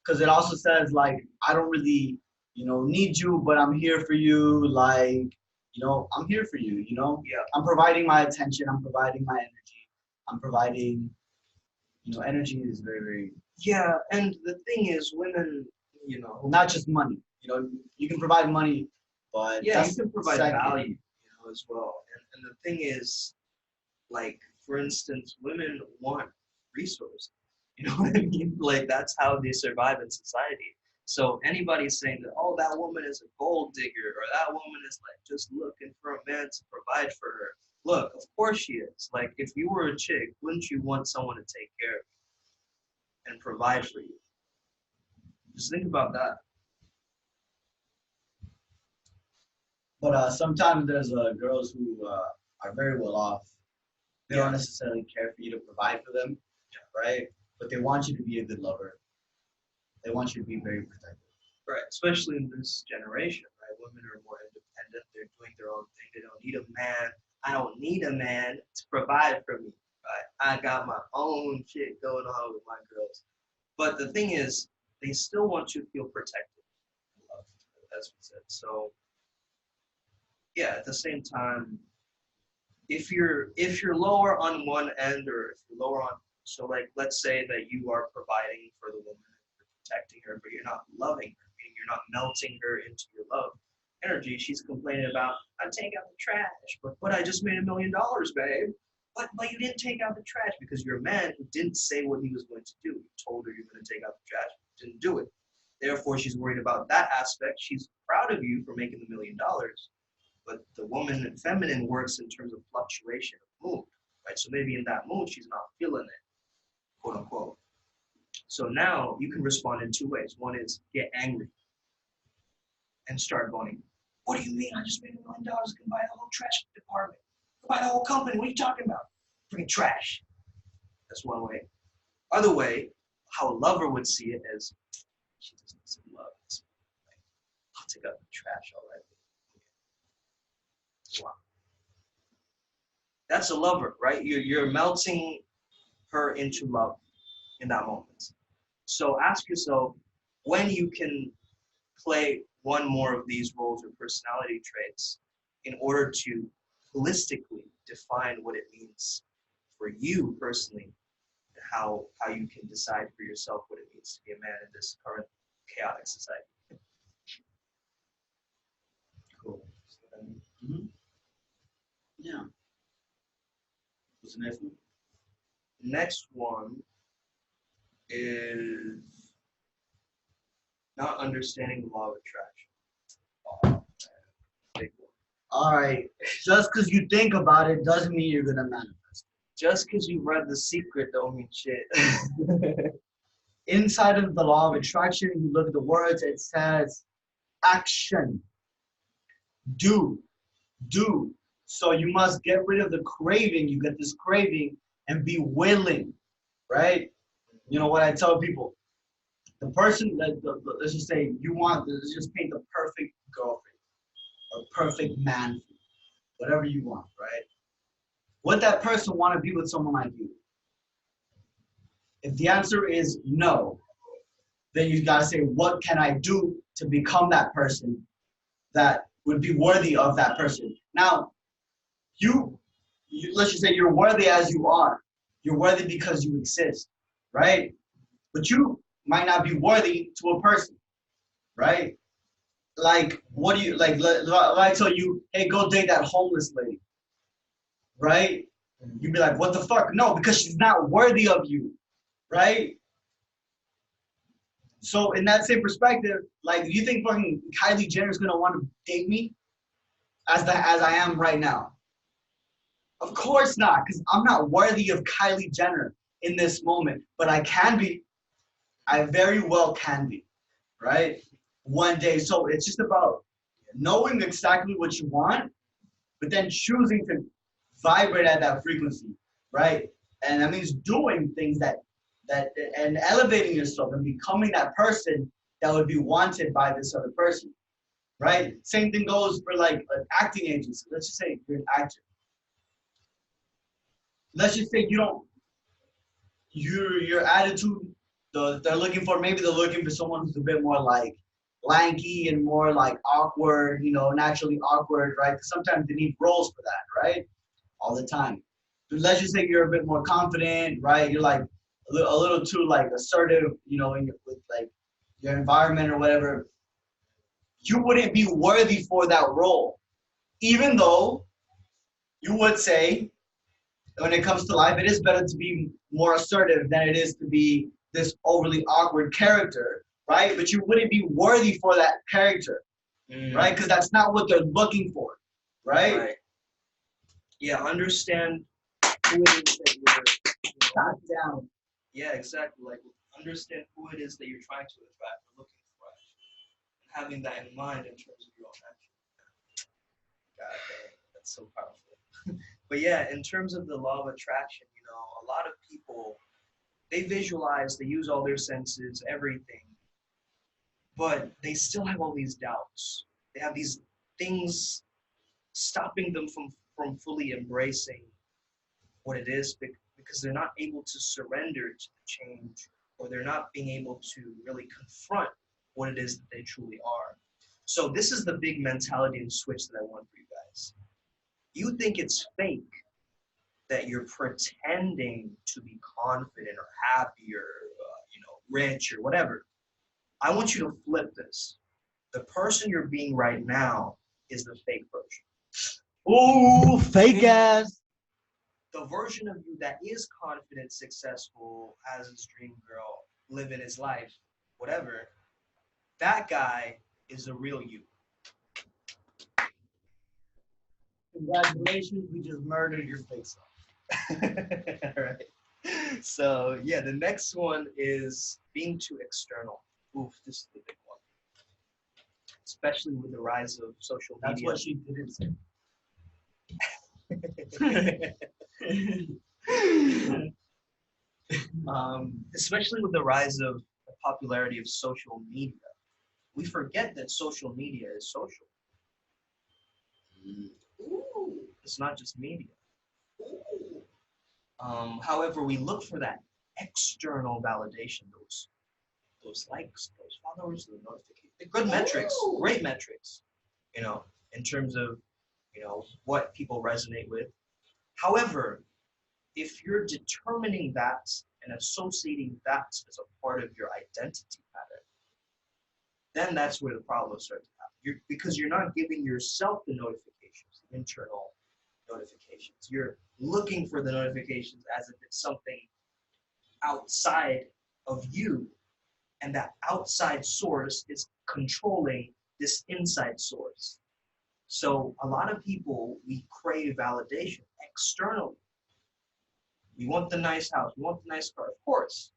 Because it also says like I don't really, need you, but I'm here for you. Like, I'm here for you. Yeah. I'm providing my attention. I'm providing my energy. I'm providing, energy is very, very, Yeah, and the thing is, women, you know, not just money. You can provide money, but yeah, you that's can provide second. value, as well. And the thing is, like, for instance, women want resources. You know what I mean? Like, that's how they survive in society. So anybody saying that, oh, that woman is a gold digger, or that woman is like just looking for a man to provide for her. Look, of course she is. Like, if you were a chick, wouldn't you want someone to take care of you and provide for you? Just think about that. But sometimes there's girls who are very well off. They don't Yeah, necessarily care for you to provide for them, right? But they want you to be a good lover. They want you to be very protective. right. Especially in this generation, right? Women are more independent. They're doing their own thing. They don't need a man. I don't need a man to provide for me. Right? I got my own shit going on with my girls. But the thing is, they still want you to feel protected and loved, as we said. So yeah, at the same time, if you're lower on one end, or if you're lower on, so like, let's say that you are providing for the woman, you're protecting her, but you're not loving her, meaning you're not melting her into your love energy. She's complaining about, I take out the trash, but I just made $1 million, babe. But you didn't take out the trash because you're a man who didn't say what he was going to do. You told her you're going to take out the trash, didn't do it. Therefore, she's worried about that aspect. She's proud of you for making the $1 million, but the woman feminine works in terms of fluctuation of mood, right? So maybe in that mood she's not feeling it, quote unquote. So now you can respond in two ways. One is get angry and start going, what do you mean I just made $1 million, can buy the whole trash department, can buy the whole company, what are you talking about? Freaking trash. That's one way. Other way, how a lover would see it, as she just needs some love. Like, I'll take out the trash, all right. Wow. That's a lover, right? You're melting her into love in that moment. So ask yourself when you can play one more of these roles or personality traits in order to holistically define what it means for you personally, and how you can decide for yourself what it means to be a man in this current chaotic society. Cool. Mm-hmm. Yeah. What's the next one? Next one is not understanding the law of attraction. Big one. All right. Just because you think about it doesn't mean you're gonna manifest. Just because you read The Secret don't mean shit. Inside of the law of attraction, you look at the words. It says action. Do. Do. So you must get rid of the craving. You get this craving and be willing, right? You know what I tell people? The person that, let's just say let's just paint the perfect girlfriend or perfect man, whatever you want, right? Would that person want to be with someone like you? If the answer is no, then you gotta say, what can I do to become that person that would be worthy of that person? Now, you let's just say you're worthy as you are. You're worthy because you exist, right? But you might not be worthy to a person, right? Like, what do you like? If I tell you, hey, go date that homeless lady, right? You'd be like, what the fuck? No, because she's not worthy of you, right? So in that same perspective, like, you think fucking Kylie Jenner is gonna want to date me as I am right now? Of course not, because I'm not worthy of Kylie Jenner in this moment, but I can be. I very well can be, right? One day. So it's just about knowing exactly what you want, but then choosing to vibrate at that frequency, right? And that means doing things that and elevating yourself and becoming that person that would be wanted by this other person, right? Same thing goes for like an acting agency. Let's just say you're an actor. Let's just say you don't your attitude, they're looking for, maybe they're looking for someone who's a bit more like lanky and more like awkward, naturally awkward, right? Sometimes they need roles for that, right? All the time. But let's just say you're a bit more confident, right? You're like a little too like assertive, with like your environment or whatever. You wouldn't be worthy for that role, even though you would say when it comes to life, it is better to be more assertive than it is to be this overly awkward character, right? But you wouldn't be worthy for that character, right? Because that's not what they're looking for, right? Right. Yeah, understand who it is that you're, Top down. yeah, exactly. Like, understand who it is that you're trying to attract or looking for, and having that in mind in terms of your own action. God dang, that's so powerful. But yeah, in terms of the law of attraction, a lot of people, they visualize, they use all their senses, everything, but they still have all these doubts. They have these things stopping them from fully embracing what it is because they're not able to surrender to the change, or they're not being able to really confront what it is that they truly are. So this is the big mentality and switch that I want for you guys. You think it's fake that you're pretending to be confident or happy or rich or whatever. I want you to flip this. The person you're being right now is the fake version. Ooh, fake ass. The version of you that is confident, successful, has his dream girl, living his life, whatever, that guy is the real you. Congratulations, we just murdered your face off. All right. So yeah, the next one is being too external. Oof, this is the big one. Especially with the rise of social media. That's what she didn't say. Especially with the rise of the popularity of social media, we forget that social media is social. Ooh, it's not just media. Ooh. However, we look for that external validation, those likes, those followers, the notifications, the good metrics, great metrics, in terms of what people resonate with. However, if you're determining that and associating that as a part of your identity pattern, then that's where the problems start to happen. Because you're not giving yourself the notifications, the internal notifications. You're looking for the notifications as if it's something outside of you, and that outside source is controlling this inside source. So a lot of people, we crave validation externally. We want the nice house, we want the nice car, of course.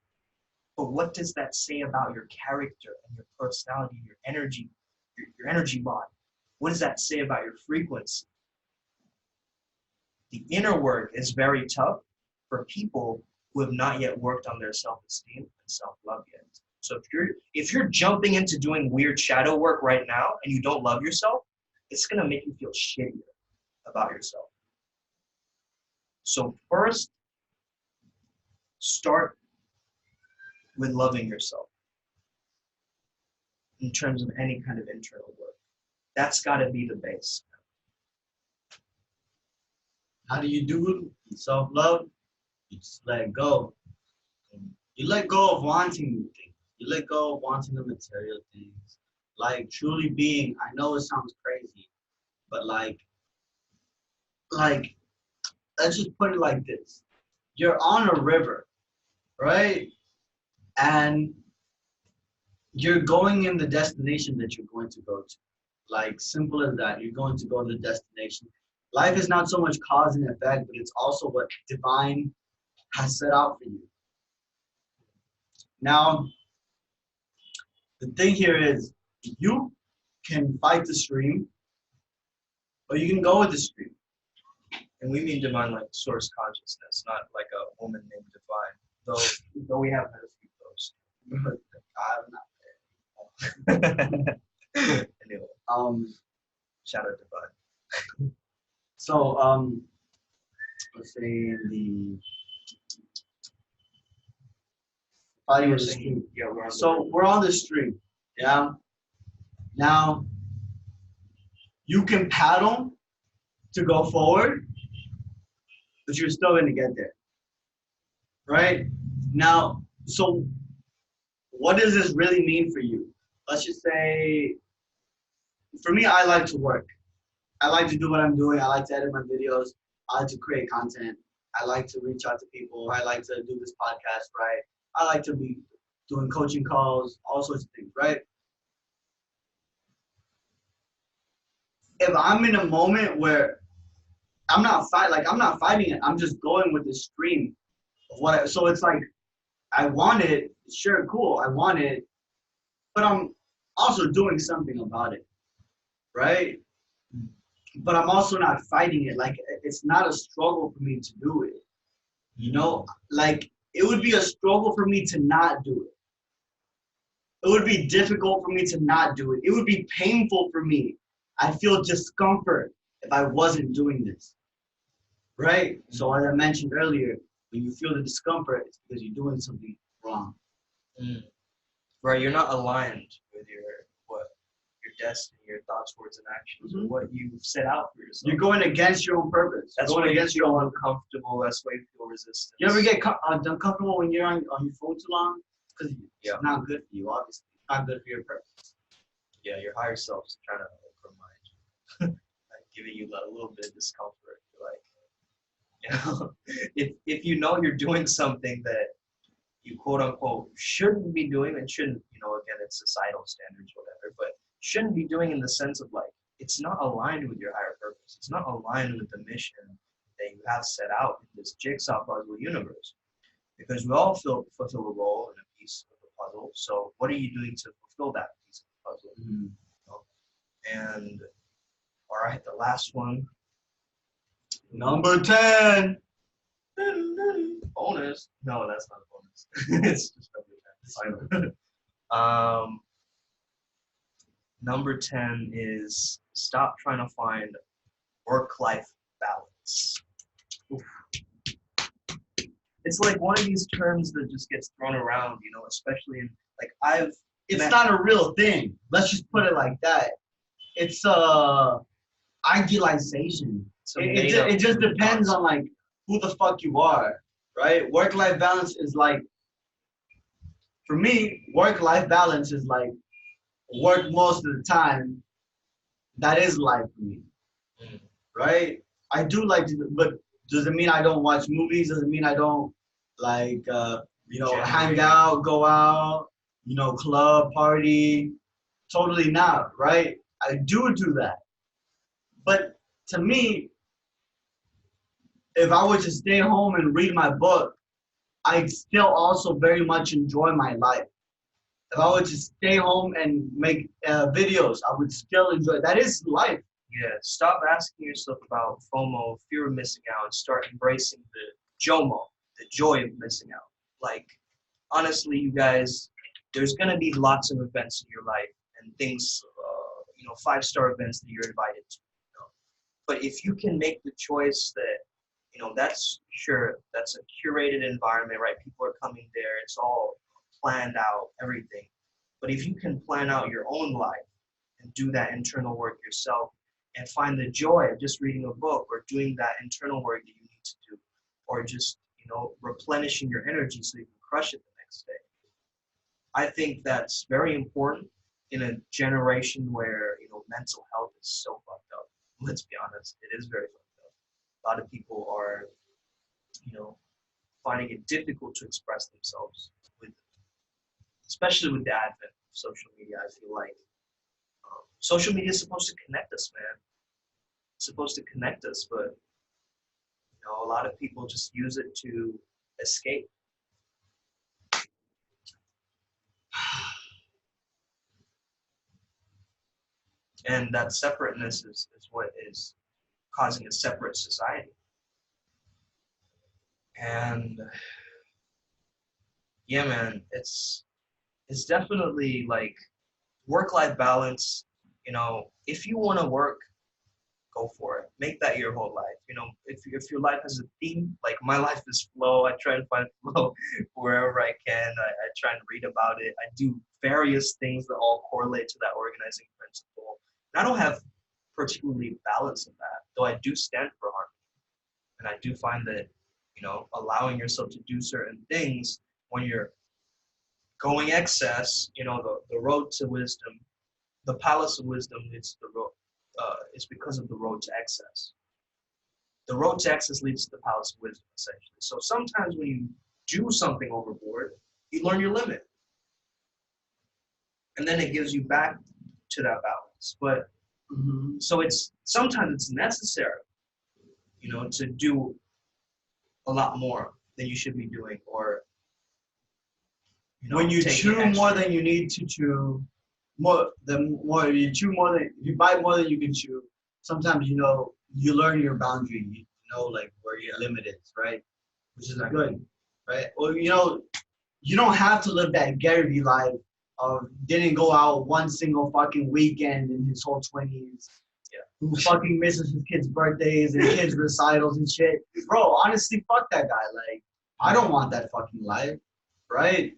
But what does that say about your character and your personality, your energy, your energy body? What does that say about your frequency? The inner work is very tough for people who have not yet worked on their self-esteem and self-love yet. So if you're jumping into doing weird shadow work right now and you don't love yourself, it's gonna make you feel shittier about yourself. So first, start with loving yourself in terms of any kind of internal work. That's gotta be the base. How do you do self-love? You just let go. You let go of wanting new things. You let go of wanting the material things. Like truly being, I know it sounds crazy, but like, let's just put it like this. You're on a river, right? And you're going in the destination that you're going to go to. Like simple as that. You're going to go to the destination. Life is not so much cause and effect, but it's also what divine has set out for you. Now, the thing here is you can fight the stream, or you can go with the stream. And we mean divine like source consciousness, not like a woman named Divine. Though we have had a few of those. I'm not Anyway, shout out Divine. So let's say the fighting the stream. Yeah, we're on So we're on the stream, yeah. Now, you can paddle to go forward, but you're still going to get there, right? Now, so what does this really mean for you? Let's just say, for me, I like to work. I like to do what I'm doing. I like to edit my videos. I like to create content. I like to reach out to people. I like to do this podcast, right? I like to be doing coaching calls, all sorts of things, right? If I'm in a moment where I'm not fighting it. I'm just going with the stream of so it's like I want it, sure, cool, I want it, but I'm also doing something about it, right? But I'm also not fighting it. Like it's not a struggle for me to do it. You know, like it would be a struggle for me to not do it. It would be difficult for me to not do it. It would be painful for me. I feel discomfort if I wasn't doing this, right? So as I mentioned earlier, when you feel the discomfort, it's because you're doing something wrong. Mm. Right, you're not aligned with your destiny, your thoughts, words, and actions, or what you've set out for yourself. You're going against your own purpose. That's going why against you feel your own. uncomfortable. That's why you feel resistance. You ever get uncomfortable when you're on your phone too long? Because Yeah. it's not good for you, obviously. It's not good for your purpose. Yeah, your higher self's trying to remind you, like giving you a little bit of discomfort. You're like, you know, if you know you're doing something that you quote unquote shouldn't be doing and shouldn't, again, it's societal standards, whatever, but shouldn't be doing in the sense of like, it's not aligned with your higher purpose. It's not aligned with the mission that you have set out in this jigsaw puzzle universe. Because we all fulfill a role in a piece of the puzzle. So what are you doing to fulfill that piece of the puzzle? Mm-hmm. And all right, the last one. Number 10. Bonus. No, that's not a bonus. It's just number 10. Number 10 is stop trying to find work-life balance. Oof. It's like one of these terms that just gets thrown around, especially in like It's not a real thing. Let's just put it like that. It's idealization. It just depends on like who the fuck you are, right? Work-life balance is like, for me, work-life balance is like work most of the time. That is life for me, right? I do like to, but does it mean I don't watch movies? Does it mean I don't like, hang out, go out, club, party? Totally not, right? I do that. But to me, if I were to stay home and read my book, I'd still also very much enjoy my life. If I were to stay home and make videos, I would still enjoy. That is life. Yeah, stop asking yourself about FOMO, fear of missing out, and start embracing the JOMO, the joy of missing out. Like, honestly, you guys, there's going to be lots of events in your life and things, 5-star events that you're invited to. But if you can make the choice that, that's a curated environment, right? People are coming there. It's all planned out, everything. But if you can plan out your own life and do that internal work yourself and find the joy of just reading a book or doing that internal work that you need to do, or just, replenishing your energy so you can crush it the next day. I think that's very important in a generation where, mental health is so fucked up. Let's be honest, it is very fucked up. A lot of people are, finding it difficult to express themselves especially with the advent of social media. I feel like social media is supposed to connect us, man. It's supposed to connect us, but a lot of people just use it to escape. And that separateness is what is causing a separate society. And yeah, man, it's definitely like work-life balance. If you want to work, go for it. Make that your whole life. If your life has a theme, like my life is flow, I try and find flow wherever I can. I try and read about it. I do various things that all correlate to that organizing principle. And I don't have particularly balance in that, though I do stand for harmony. And I do find that, allowing yourself to do certain things when you're going excess, the road to wisdom, the palace of wisdom leads to the road, is because of the road to excess. The road to excess leads to the palace of wisdom, essentially. So sometimes when you do something overboard, you learn your limit. And then it gives you back to that balance. But so sometimes it's necessary, to do a lot more than you should be doing, or when you chew more than you need to chew, you bite more than you can chew. Sometimes you learn your boundary. You know like where your limit is, right? Which is good, right? Well, you don't have to live that Gary Vee life of didn't go out one single fucking weekend in his whole 20s. Yeah. Who fucking misses his kids' birthdays and kids' recitals and shit. Bro, honestly, fuck that guy. Like, I don't want that fucking life, right?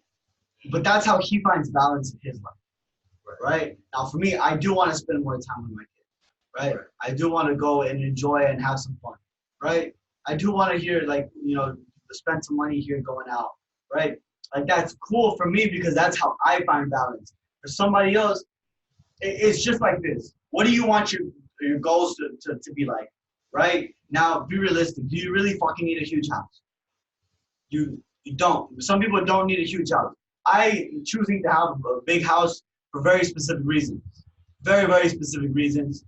But that's how he finds balance in his life, right? Now, for me, I do want to spend more time with my kids, right? I do want to go and enjoy and have some fun, right? I do want to hear, spend some money here going out, right? Like, that's cool for me because that's how I find balance. For somebody else, it's just like this. What do you want your goals to be like, right? Now, be realistic. Do you really fucking need a huge house? You don't. Some people don't need a huge house. I am choosing to have a big house for very specific reasons. Very, very specific reasons,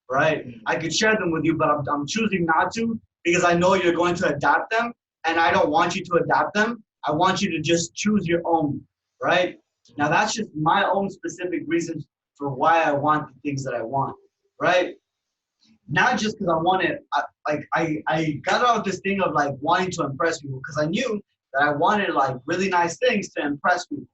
right? I could share them with you, but I'm choosing not to because I know you're going to adapt them, and I don't want you to adapt them. I want you to just choose your own, right? Now, that's just my own specific reasons for why I want the things that I want, right? Not just because I want it. I got out this thing of like wanting to impress people because I knew that I wanted like really nice things to impress people,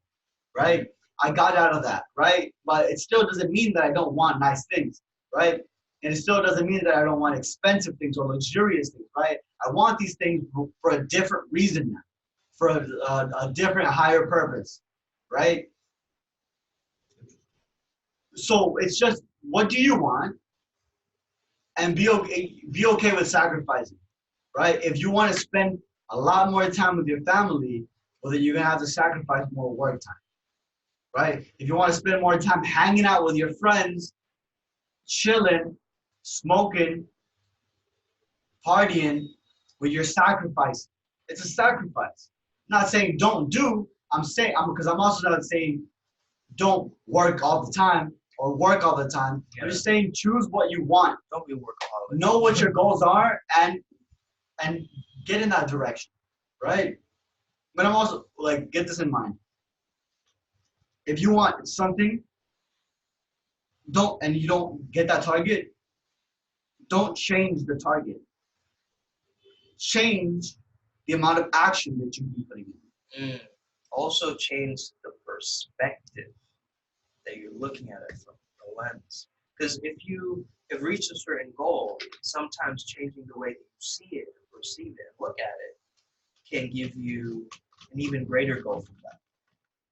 right? I got out of that, right? But it still doesn't mean that I don't want nice things, right? And it still doesn't mean that I don't want expensive things or luxurious things, right? I want these things for a different reason now, for a different, higher purpose, right? So it's just, what do you want? And be okay with sacrificing, right? If you want to spend a lot more time with your family, well, then you're going to have to sacrifice more work time, right? If you want to spend more time hanging out with your friends, chilling, smoking, partying, well, you're sacrificing. It's a sacrifice. I'm not saying don't do. Because I'm also not saying don't work all the time or work all the time. Yeah. I'm just saying choose what you want. Don't be a workaholic. Know what your goals are and get in that direction, right? But I'm also like, get this in mind. If you want something, and you don't get that target, don't change the target. Change the amount of action that you've been putting in. Also change the perspective that you're looking at it from, the lens. Because if you have reached a certain goal, sometimes changing the way that you see it, perceive it, look at it, can give you an even greater goal from that.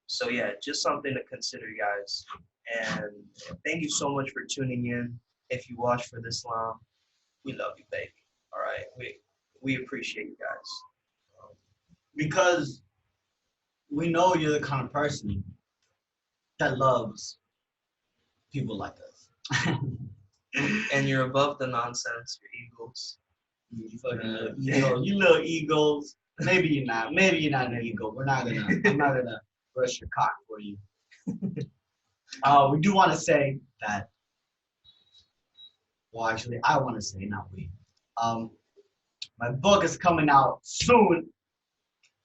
So yeah, just something to consider, guys. And thank you so much for tuning in. If you watch for this long, we love you, baby. All right, we appreciate you guys. Because we know you're the kind of person that loves people like us. And you're above the nonsense, you're eagles. You little eagles. Maybe you're not. Maybe you're not an eagle. I'm not gonna brush your cock for you. We do want to say that. Well, actually, I want to say, not we. My book is coming out soon.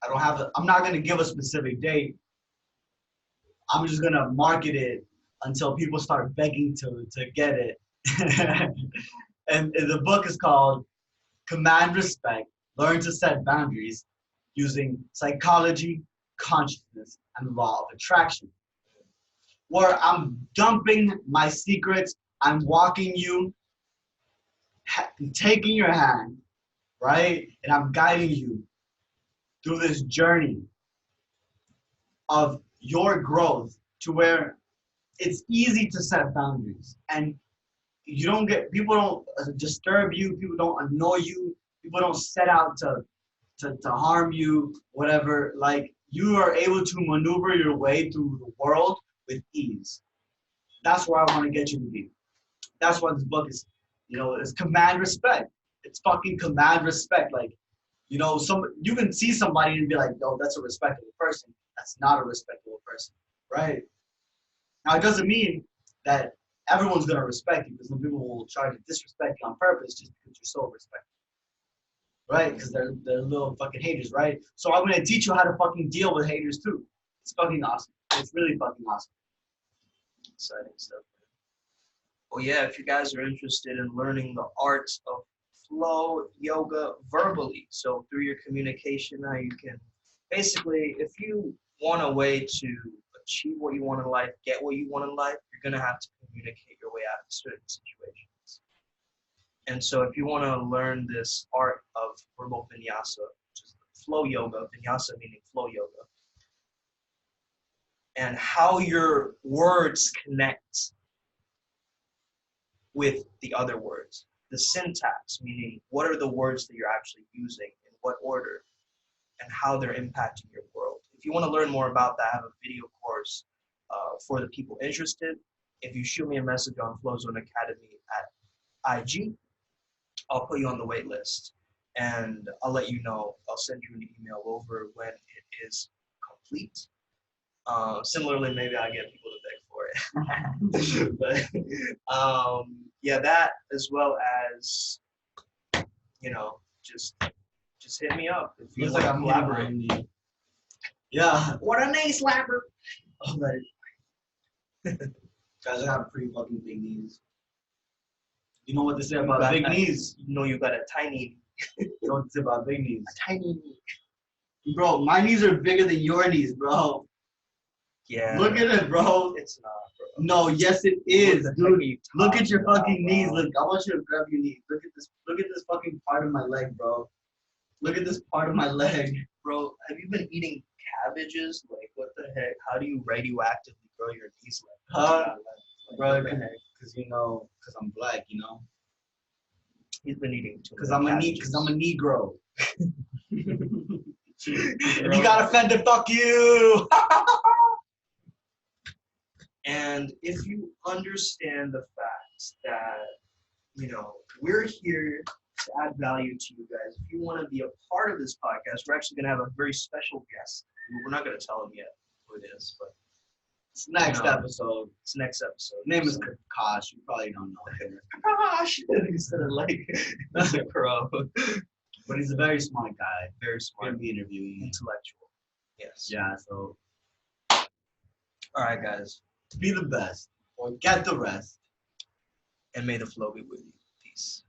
I'm not gonna give a specific date. I'm just gonna market it until people start begging to get it. And the book is called Command Respect, Learn to Set Boundaries Using Psychology, Consciousness, and Law of Attraction. Where I'm dumping my secrets, I'm walking you, taking your hand, right? And I'm guiding you through this journey of your growth to where it's easy to set boundaries, and you don't get people don't disturb you, people don't annoy you, people don't set out to harm you, whatever. Like you are able to maneuver your way through the world with ease. That's where I want to get you to be. That's why this book is, it's command respect. It's fucking command respect. Like, you can see somebody and be like, "Yo, that's a respectable person." That's not a respectable person, right? Now, it doesn't mean that everyone's gonna respect you, because some people will try to disrespect you on purpose just because you're so respectful, right? Because they're little fucking haters, right? So I'm gonna teach you how to fucking deal with haters too. It's fucking awesome. It's really fucking awesome. Exciting stuff. Well, yeah, if you guys are interested in learning the arts of flow yoga verbally, so through your communication, how you can basically, if you want a way to achieve what you want in life, get what you want in life, you're going to have to communicate your way out of certain situations. And so if you want to learn this art of verbal vinyasa, which is flow yoga, vinyasa meaning flow yoga, and how your words connect with the other words. The syntax, meaning what are the words that you're actually using, in what order, and how they're impacting your world. If you want to learn more about that, I have a video course for the people interested. If you shoot me a message on Flowzone Academy at IG, I'll put you on the wait list, and I'll let you know. I'll send you an email over when it is complete. Similarly, maybe I'll get people to beg for it. But yeah, that as well as, just hit me up if you Looks want like to I'm collaborate. hitting Yeah. What a knee slapper! Oh, that guys, I have pretty fucking big knees. You know what they say about big knees? You know you got a tiny, You know what they say about big knees? tiny knee. Bro, my knees are bigger than your knees, bro. Yeah. Look at it, bro. It's not, bro. No, yes it is, What the dude. heck are you Look at your talking fucking about, knees. bro? Look, I want you to grab your knees. Look at this. Look at this fucking part of my leg, bro. Look at this part of my leg. Bro, have you been eating cabbages? Like, what the heck? How do you radioactively grow your knees like that? Bro, What the heck? because I'm black, you know. He's been eating too Because many I'm a Negro. If If you got offended, fuck you. And if you understand the fact that, we're here to add value to you guys, if you want to be a part of this podcast, we're actually going to have a very special guest. We're not going to tell him yet who it is, but It's next episode. it's next episode. Name is Kakash. You probably don't know him. Gosh, instead of like, that's a crow. But he's a very smart guy. Very We're smart, gonna be interviewing. intellectual. Yes. Yeah, so All right, guys. be the best or get the rest. And may the flow be with you. Peace.